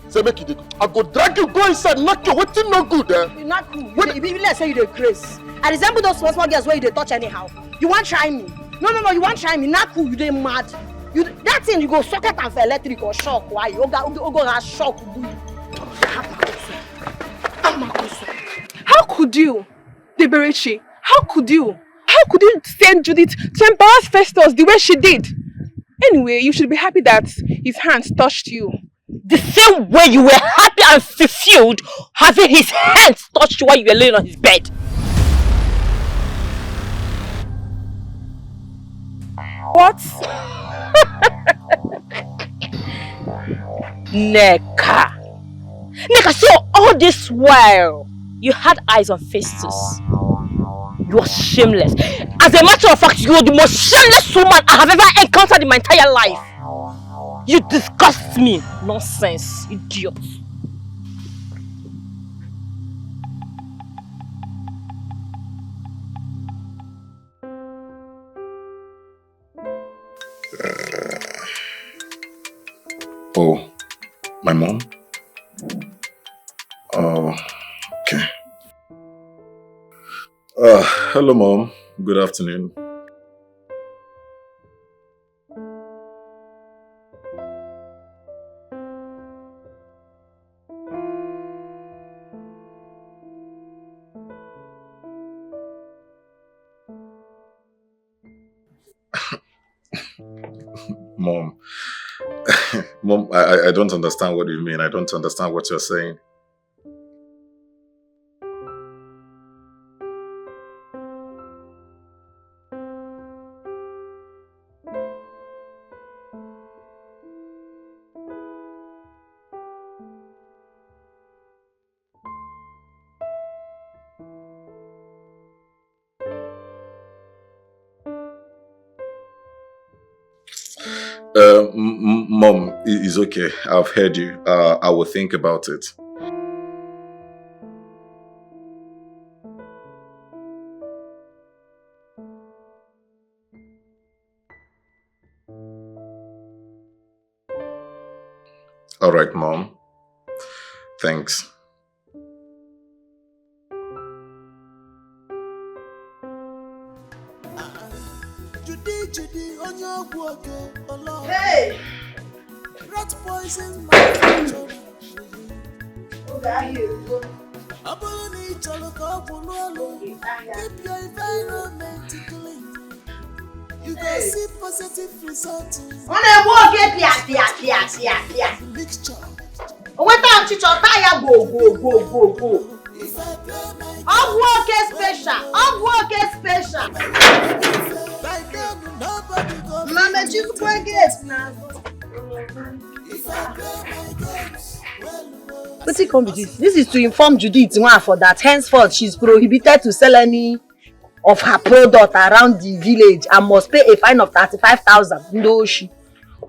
Say make it. I go drag you go inside, knock you. What's no good there? You're not cool. You let's say you the grace. I resemble those small girls where you dey touch anyhow. You want try me? No. You want try me? Not cool. You dey mad. You that thing you go socket and for electric or shock. Why? You go have shock. How could you, Deberechi? How could you send Judith to embarrass Festus the way she did? Anyway, you should be happy that his hands touched you. The same way you were happy and fulfilled having his hands touched you while you were laying on his bed. What? Neka, so all this while you had eyes on Festus. You are shameless. As a matter of fact, you are the most shameless woman I have ever encountered in my entire life. You disgust me. Nonsense, idiot. Oh, my mom? Oh, okay. Hello, Mom. Good afternoon. Mom. Mom, I don't understand what you mean. I don't understand what you're saying. Mom, it's okay. I've heard you. I will think about it. All right, Mom. Thanks. Hey! Rat poison my future. Keep your environment clean. You can see positive results. On a walk, mixture. What time chicho tire go. Of work special. Mama, you can get now. What's it come with this? This is to inform Judith for that henceforth she's prohibited to sell any of her product around the village and must pay a fine of 35,000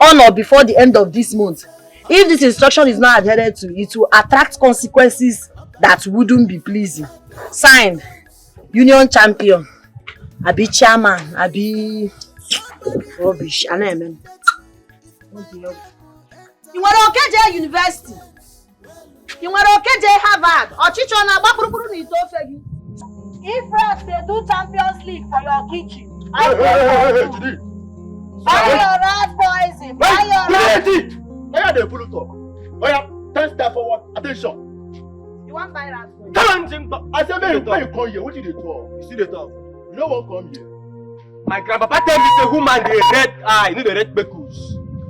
on or before the end of this month. If this instruction is not adhered to, it will attract consequences that wouldn't be pleasing. Signed, Union Champion. Abi chairman, Abi rubbish. I know, man. You want to get university? You want to get Harvard? Or teach on a background is over you. If rats they do Champions League for your kitchen, I buy your rat poison. Buy your rat. Why are they full of talk? Why are 10 step forward? Attention. You want buy rat poison? Tell him, I said, when you come here, what did they talk? You see the talk? You know what come here? My grandpapa tell me the woman the red eye, you know the red bekus.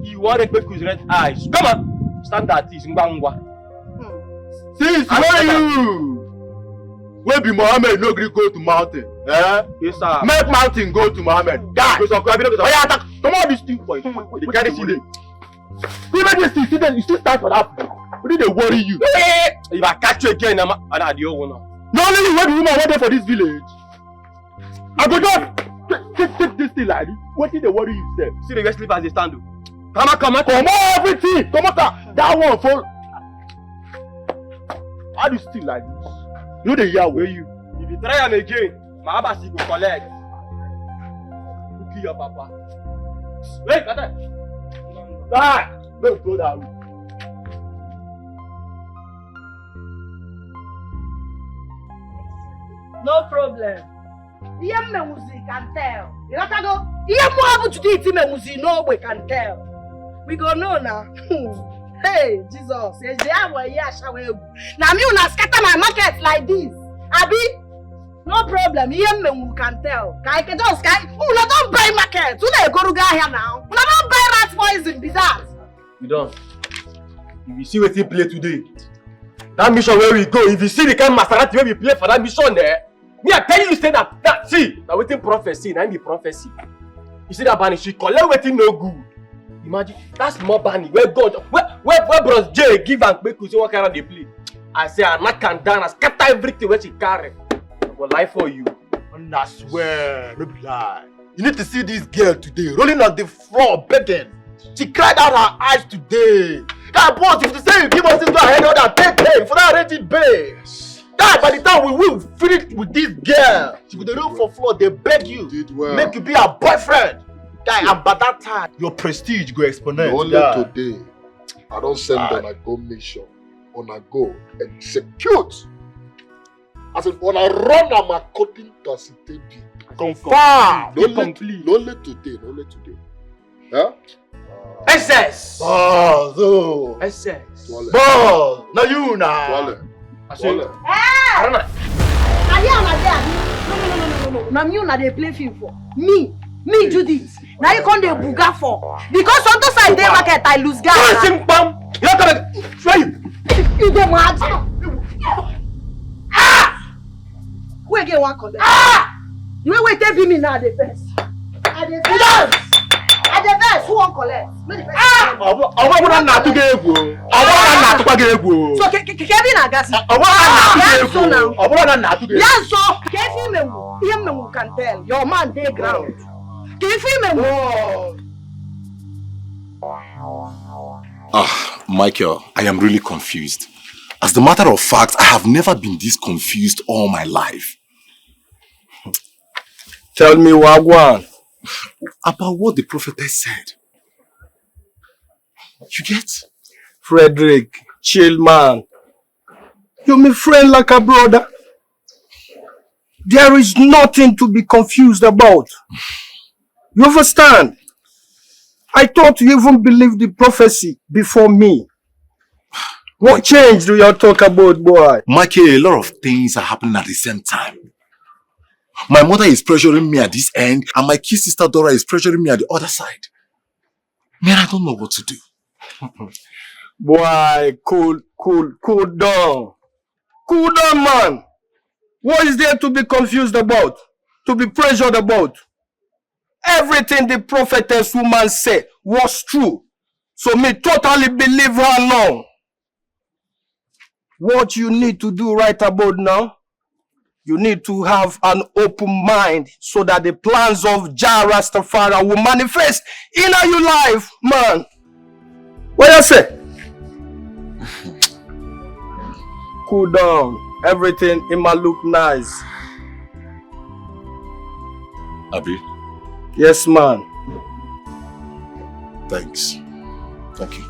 You want red bekus, red eyes. Come on, stand at this. Since when you? When be Mohammed no gree go to mountain? Eh? Yes, sir. Make mountain go to Mohammed. Die. Come on, this thing for you. They carry see them. Even this thing, you still stand for that. What did they worry you? If I catch you again, I'm at the old one. Not only you want the woman waiting for this village. I go just take this thing like this. What did they worry you, sir? See the guys sleep as they stand. Come on, everything. Come on, that one fall. How do you still like this? You know the year where you. If you try them again, my abasi go collect. You kill your papa. Wait, got that. Ah, let's go that way. No problem. Iye music can tell. You got to go. Iye mo abu to do it music. No, we can tell. We go know now. Hey, Jesus. Now me una scatter my market like this. Abi, no problem. Iye me can tell. Kai ke just kai. Una don't buy market. Una go ruga here now. Una don't buy rat poison be that. You don't. If you see what he play today, that mission where we go. If you see the kind of Maserati where we play for that mission there. Me, I tell you, say that see, that waiting prophecy, now the prophecy. You see that Bunny, she collect waiting no good. Imagine that's more Bunny. Where God, where Bros J give and make you see what kind of they play. I say I knock and down, I scatter everything where she carry. I go lie for you. I swear, no be lie. You need to see this girl today, rolling on the floor, begging. She cried out her eyes today. God, boss, if you say you give us this, go ahead on that pay for that arranging babe. God, by the time we will finish with this girl, she will roll for floor, they beg you, make you be her boyfriend. Guy, and by that time, your prestige go exponent. Only today, I don't send them a go mission. On a go execute. I said, when I run, I'm according to city. Confirm. Only today. Huh? SS. Oh, SS. Boss. Now you now. I say. No. Now you na dey play film for me Judith. Now you come dey buga for because sometimes I dey market I lose gas. You come try you. You dey mad? Who again wan collect? You wey take be me now the first. I dey first. Who wan collect? No the first. Owo na to get ego. Owo na to get ego. So Kevin na gas. Owo na to get ego. Yes, so Kevin me can tell. Your man dey ground. Kevin me. Michael, I am really confused. As a matter of fact, I have never been this confused all my life. Tell me, Wagwan. About what the prophetess said. You get? Frederick, chill man. You're my friend like a brother. There is nothing to be confused about. You understand? I thought you even believed the prophecy before me. What change do you talk about, boy? Michael, a lot of things are happening at the same time. My mother is pressuring me at this end, and my kid sister Dora is pressuring me at the other side. Man, I don't know what to do. Boy, cool down. Cool down, man. What is there to be confused about? To be pressured about? Everything the prophetess woman said was true. So me totally believe her now. What you need to do right about now, you need to have an open mind so that the plans of Jah Rastafari will manifest in your life, man. What you say? Cool down. Everything it might look nice. Abi? Yes, man. Thanks. Thank you.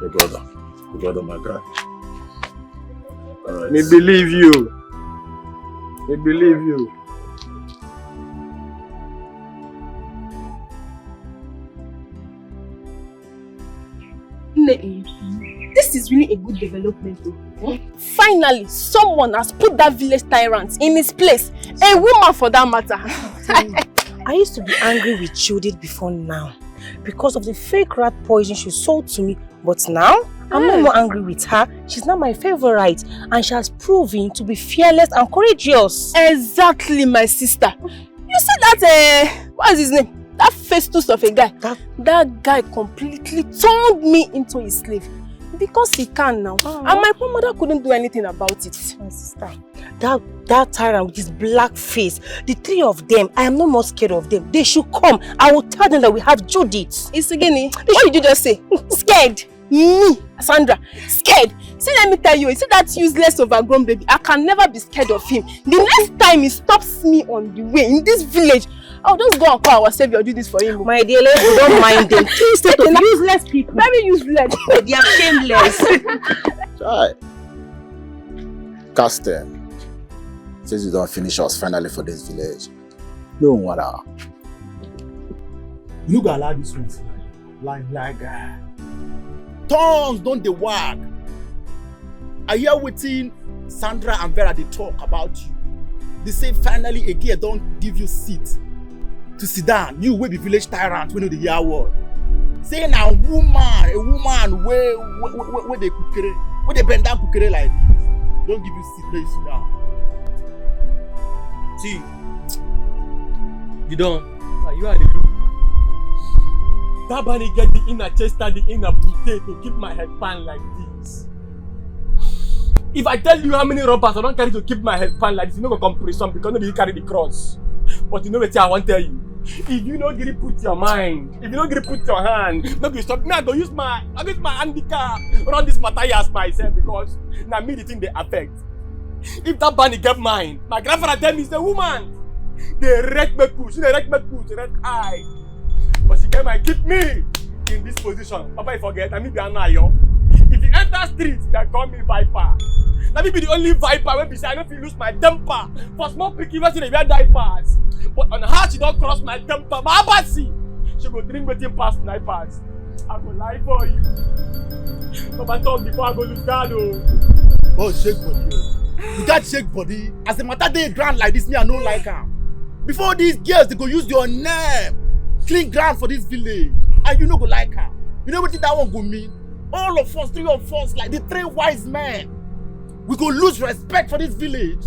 Your brother, my guy. All right. Me believe you. Me believe you. This is really a good development though. Finally, someone has put that village tyrant in his place. A woman for that matter. I used to be angry with Judith before now because of the fake rat poison she sold to me. But now, I'm no more angry with her. She's now my favorite and she has proven to be fearless and courageous. Exactly, my sister. You said that, what is his name? That Festus of a guy. That guy completely turned me into his slave. Because he can now. And my poor mother couldn't do anything about it. My sister, that tyrant with his black face, the three of them, I am no more scared of them. They should come. I will tell them that we have Judith. Isegini, what did you just say? Scared? Me, Sandra, scared. See, let me tell you, see that useless overgrown baby, I can never be scared of him. The next time he stops me on the way in this village, I'll just go and call our savior, do this for him. My dear, we don't mind them. Please take of useless people. Very useless. They are shameless. Right. Casting. Since you don't finish us finally for this village. No matter. You gotta allow this one like tongues don't they wag. I hear waiting Sandra and Vera they talk about you. They say finally a girl don't give you seat to sit down. You will be village tyrant when you the year word. Say now a woman where they cook where they bend down cook like this. Don't give you seat, let you sit down. See, you don't. You are the look. That bunny get the inner chest and the inner potato to keep my head pan like this. If I tell you how many robbers I don't carry to keep my head pan like this, you know go come prison because nobody carry the cross. But you know what I want to tell you? If you don't get it, put your mind. If you don't get it, put your hand. Don't stop me. I go use my handicap run this matters myself because now me the thing they affect. If that bunny get mine, my grandfather tell me is the woman. They wreck my push, they wreck eye. But she came and keep me in this position. Papa, you forget, I mean be an ayo. If you enter streets, they call me Viper. Let me be the only Viper when I don't feel lose my temper. For small picky, even they wear diapers. But on her, she don't cross my temper. My abbasi, she go drink with him past diapers. I go lie for you. Papa talk before I go lose God. Oh, shake body. You got shake body. As the matter they ground like this, me I don't like her. Before these girls, they go use your name. Clean ground for this village. And you know go like her. You know what that one go mean? All of us, 3 of us, like the 3 wise men. We go lose respect for this village.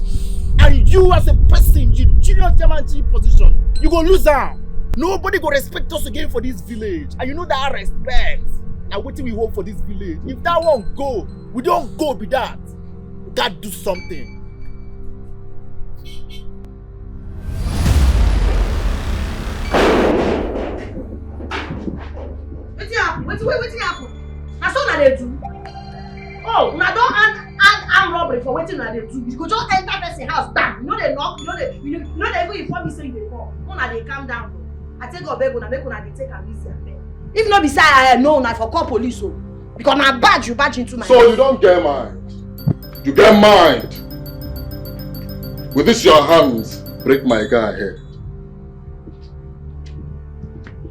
And you as a person, you junior chairman position, you go lose her. Nobody go respect us again for this village. And you know that respect. Now what do we hope for this village? If that one go, we don't go with that. We gotta do something. Wetin happen? Na so na dey do. Oh, una don arm robbery for wetin una dey do. You go just enter person house, bam. You no dey knock, you no dey even inform me say you dey come. Una dey calm down. I take abeg una make una dey take am easy abeg. If no be say I know una for call police o. Because na badge you badge into my So you don't get mind. You get mind. With this your hands, break my guy head.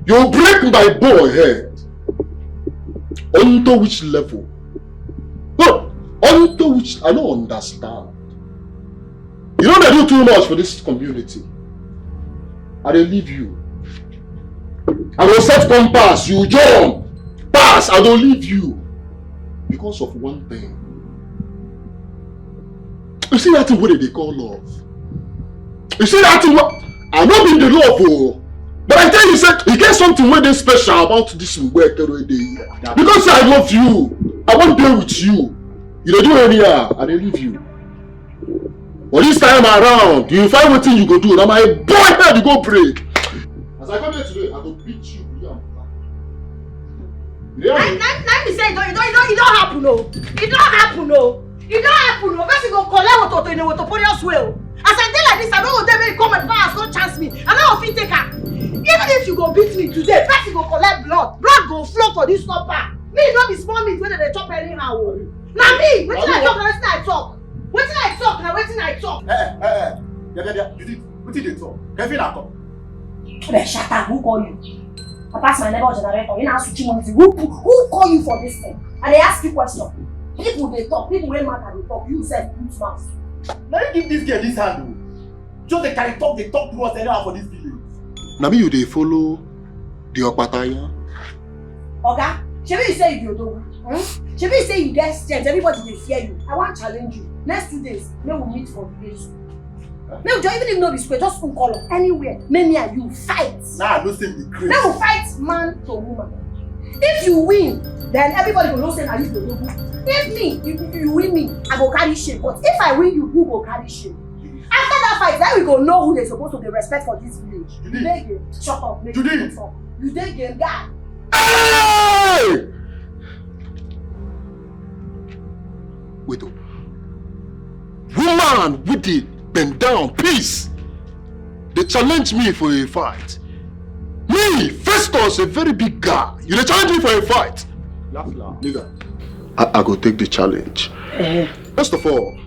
You break my boy head. Onto which level? No, onto which I don't understand. You know they do too much for this community. I don't leave you. I will set compass, you jump. Pass, I don't leave you. Because of one thing. You see that thing what they call love? You see that thing what? I'm not in the love, oh. But I tell you, sir, you get something very special about this work already. Because I love you. I want to be with you. You don't do anyhow, I don't leave you. But this time around, you find what thing you go do. Now my boy head you go break. As I come here today, I will beat you. Let me say it don't happen, no. It don't happen, no. It don't happen, no. First you go collect what in the podium well. As I tell like this, I don't go there come and pass, don't chance me. I know if you take her. Even if you go beat me today, first you go collect blood. Blood go flow for this stopper. Me not be small meat whether they chop anyhow. Now me, wetin I talk, wetin I talk. Wetin I talk, now wetin I talk. Wetin they talk? Kevin I talk. Hey, shut up, who call you? I pass my neighbor generator, you know switching money. Who call you for this thing? And they ask you question. People they talk, people wey matter they talk, you say good mouth. Now you give this girl this hand. Just they carry talk, they talk to us anyhow for this village. Now me you they follow the Okpataya. Oga, shebi you say you do. Shebi you say you get strength, everybody they fear you. I want to challenge you. Next 2 days, may we meet for the village. May we just even if no be square, just one color anywhere. May me and you fight. Nah, no say the crazy. May we fight man to woman. If you win, then everybody will know say na you the do. If you win me, I go carry shame. But if I win you, who go carry shame? After that fight, then we go know who they supposed to be respect for this village. You dey game. Shut up. Make you talk. You dey game, guy. Hey! Wait up. Woman with the bend down, please. They challenge me for a fight. Me, Festus, a very big guy. You dey challenge me for a fight. Laugh. Nigga, I go take the challenge. First of all,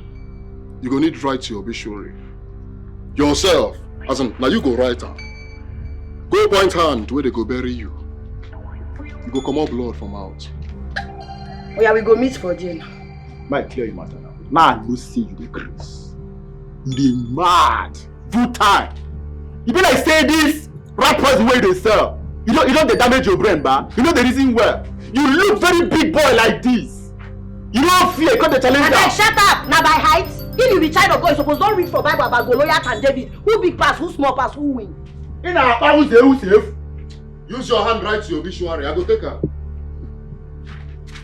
you go need to write your obituary. Yourself, as in, now you go write her. Go point hand where they go bury you. You go come out blood from out. Oh yeah, we go meet for jail. Might clear you matter now. Man, you see you the grace. You dey mad. Full time. You be like say this rat poison way they sell. You don't dey damage your brain, ba. You know the reason well. You look very big boy like this. You don't fear, come the challenge down. Shut up! Now by height, if you be child of God, you suppose don't read for Bible about Goliath and David. Who big pass, who small pass, who win? In our power, who safe? Use your hand, write your obituary. I go take her.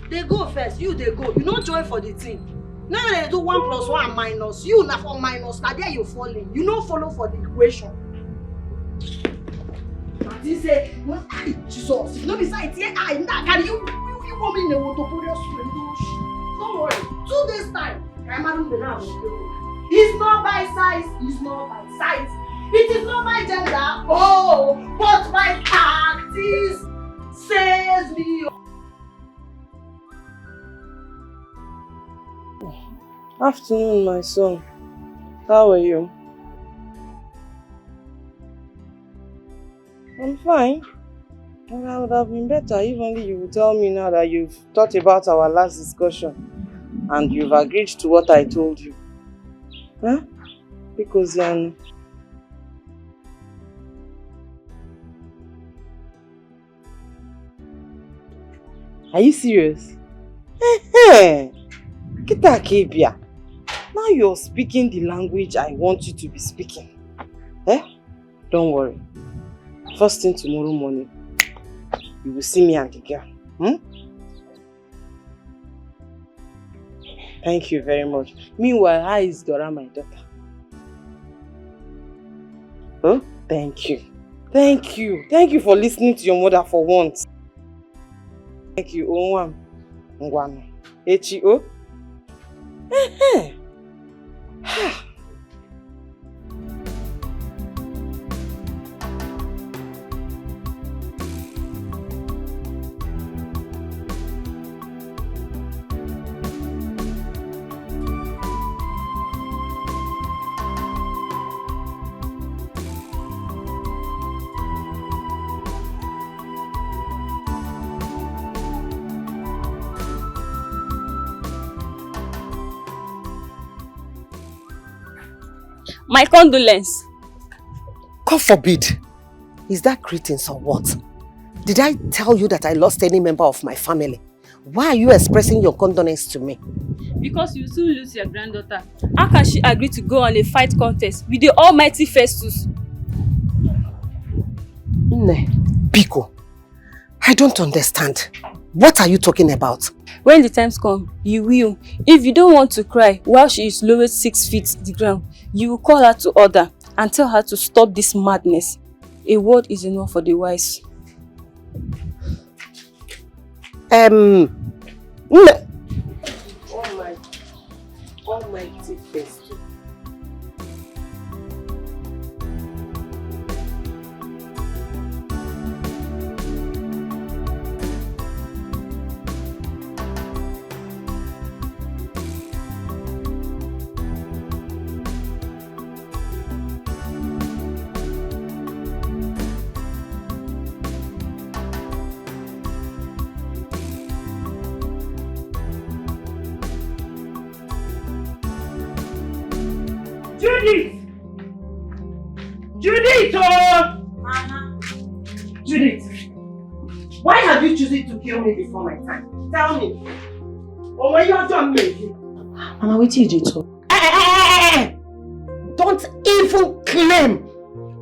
They go first, you they go. You don't join for the team. Now when they do 1 plus 1 minus, you na for minus, now there you falling. You no follow for the equation. And he say, Jesus, if no be science here, can you want me in the water? Don't worry, 2 days time, it's not by size, it's not by size. It is not by gender, oh, but by practice, says me. Afternoon, my son. How are you? I'm fine. And I would have been better if only you would tell me now that you've thought about our last discussion and you've agreed to what I told you. Huh? Because are you serious? Kita Kebia. Now you're speaking the language I want you to be speaking. Don't worry. First thing tomorrow morning, you will see me and the girl. Thank you very much. Meanwhile, how is Dora, my daughter? Oh, thank you. Thank you. Thank you for listening to your mother for once. Thank you, Onwam. Ngwano. H.O. My condolence. God forbid. Is that greetings or what? Did I tell you that I lost any member of my family? Why are you expressing your condolence to me? Because you soon lose your granddaughter. How can she agree to go on a fight contest with the almighty Festus? Biko, I don't understand. What are you talking about? When the times come, you will. If you don't want to cry while she is lowered 6 feet to the ground, you will call her to order and tell her to stop this madness. A word is enough for the wise. Almighty Festus. Judith! Oh! Judith, why have you chosen to kill me before my time? Tell me. Or when you are done making? Mama, what did you do? Don't even claim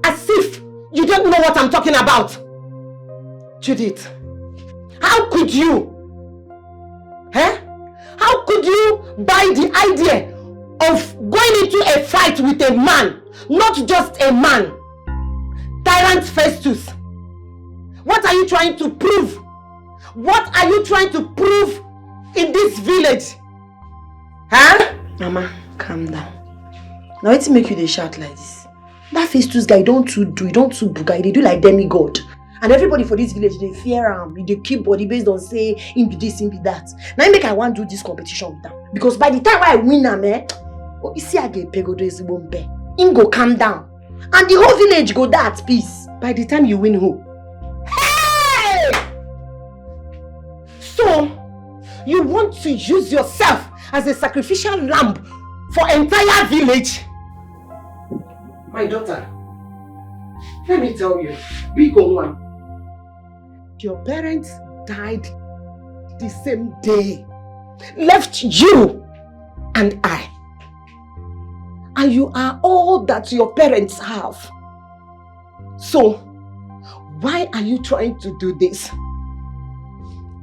as if you don't know what I'm talking about. Judith, how could you? How could you buy the idea of going into a fight with a man, not just a man? Tyrant Festus. What are you trying to prove? What are you trying to prove in this village? Mama, calm down. Now what's make you dey shout like this? That Festus guy don't too buga, they do like demigod. And everybody for this village, they fear him. They keep body based on say, him be this, him be that. Now I make I want to do this competition with them. Because by the time I win them, you see I get pegodo is bombe. Him go calm down. And the whole village go there at peace. By the time you win who? Hey! So, you want to use yourself as a sacrificial lamb for entire village? My daughter, let me tell you, big one. Your parents died the same day, left you and I. And you are all that your parents have. So, why are you trying to do this?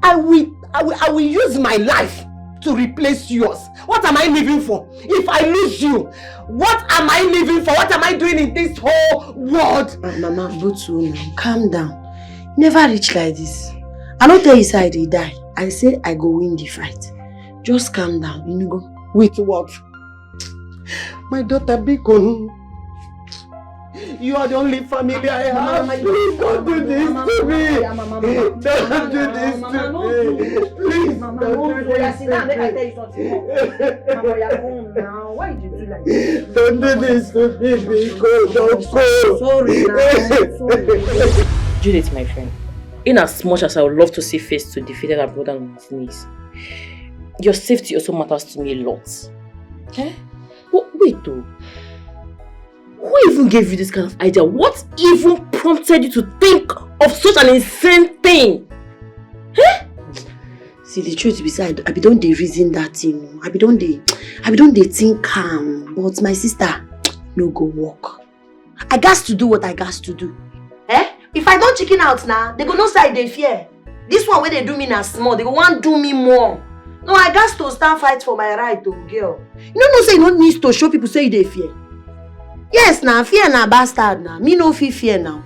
I will use my life to replace yours. What am I living for? If I lose you, what am I living for? What am I doing in this whole world? Mama, Butu, calm down. Never reach like this. I don't tell you say I dey die. I say I go win the fight. Just calm down, you know go. With what? My daughter Bikon. You are the only family I have. Please don't do this to me. Don't do this to me. Please don't do this to me. Why did you do like this? Don't do this to me, Biko. Don't go. Sorry now. Judith, my friend, in as much as I would love to see face to defeated our brother on his knees, your safety also matters to me a lot. Eh? Wait though. Who even gave you this kind of idea? What even prompted you to think of such an insane thing? Eh? See, the truth be said, I be don't dey reason that thing. I be don't dey think calm. But my sister, no go walk. I got to do what I got to do. Eh? If I don't chicken out now, they go no say they fear. This one where they do me now small, they go want do me more. No, I got to stand fight for my right, though, girl. You know, say you don't need to show people say they fear. Yes, now fear na bastard now. Me no fear now.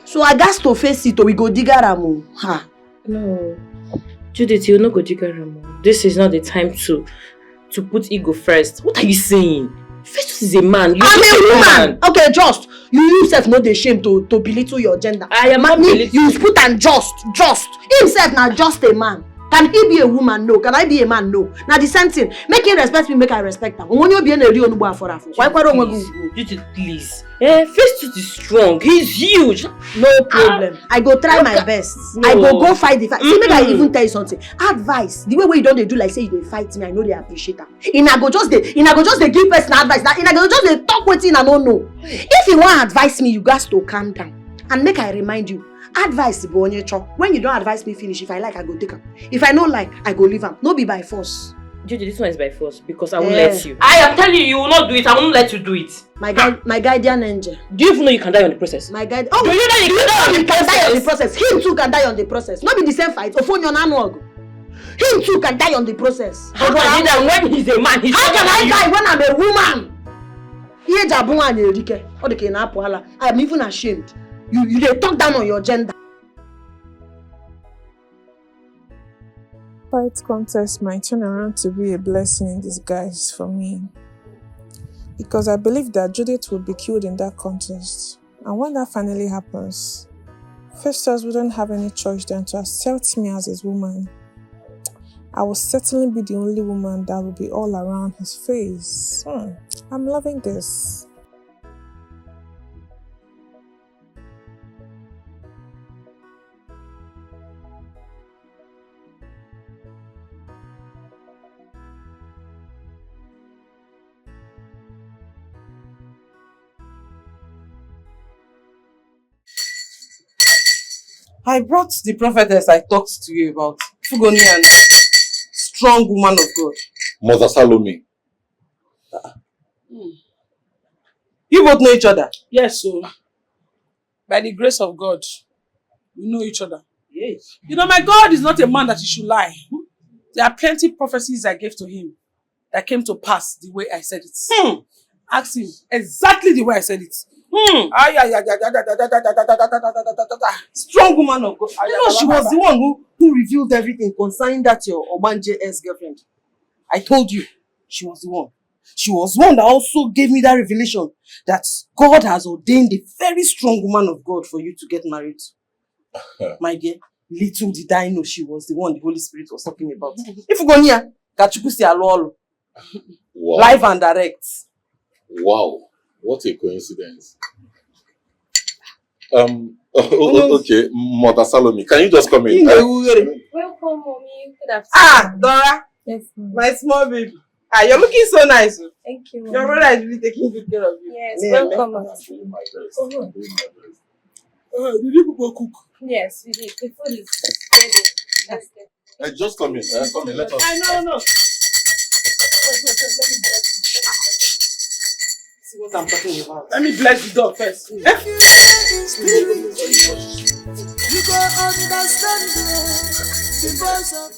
So I got to face it or we go digaramu. Ha. No. Judith, you no go digaramu. This is not the time to put ego first. What are you saying? Festus is a man. I'm a woman. Okay, just. You yourself not ashamed to belittle your gender. I am not belittling. You put and just. Himself now just a man. Can he be a woman? No. Can I be a man? No. Now the same thing. Make him respect me, make I respect him. When you be a real nubu for Judith, please. Festus is strong. He's huge. No problem. I go try my best. No. I go fight the fight. See, make I even tell you something. Advice. The way you don't do like say you dey fight me, I know they appreciate that. I go just dey give person advice. I go just dey talk with you and I don't know. If you want advise me, you got to calm down. And make I remind you. Advice when you don't advise me finish, if I like I go take him. If I don't like I go leave him. No be by force. Judy, this one is by force because I won't let you. I am telling you, you will not do it. I won't let you do it. My guardian angel. Do you even know you can die on the process? My guide. Oh, do you know you can die on the process? Him too can die on the process. Not be the same fight. Him too can die on the process. How can he die when he's a man? How can I die when I'm a woman? I'm even ashamed. You dey talk down on your gender. Fight contest might turn around to be a blessing in disguise for me. Because I believe that Judith would be killed in that contest. And when that finally happens, Festus wouldn't have any choice than to accept me as his woman. I will certainly be the only woman that will be all around his face. I'm loving this. I brought the prophetess I talked to you about. Fugoni and strong woman of God. Mother Salome. You both know each other? Yes, so by the grace of God, we know each other. Yes. You know, my God is not a man that he should lie. There are plenty of prophecies I gave to him that came to pass the way I said it. Ask him exactly the way I said it. Strong woman of God. You know, she was the one who revealed everything concerning that your Obanje ex-girlfriend. I told you, she was the one. She was one that also gave me that revelation that God has ordained a very strong woman of God for you to get married. My dear, little did I know she was the one the Holy Spirit was talking about. If you go near, Kachuku si alolo. Live and direct. Wow. What a coincidence. Okay, Mother Salome, can you just come in? Welcome, mommy. Good afternoon. Dora. Yes, my small baby. You're looking so nice. Thank you, your brother is really taking good care of you. Yes, welcome. Did you people cook? Yes, we did. The food is ready. Just come in. Come in. Let us. No. See what I'm talking about. Let me bless the dog first. You go understand the voice of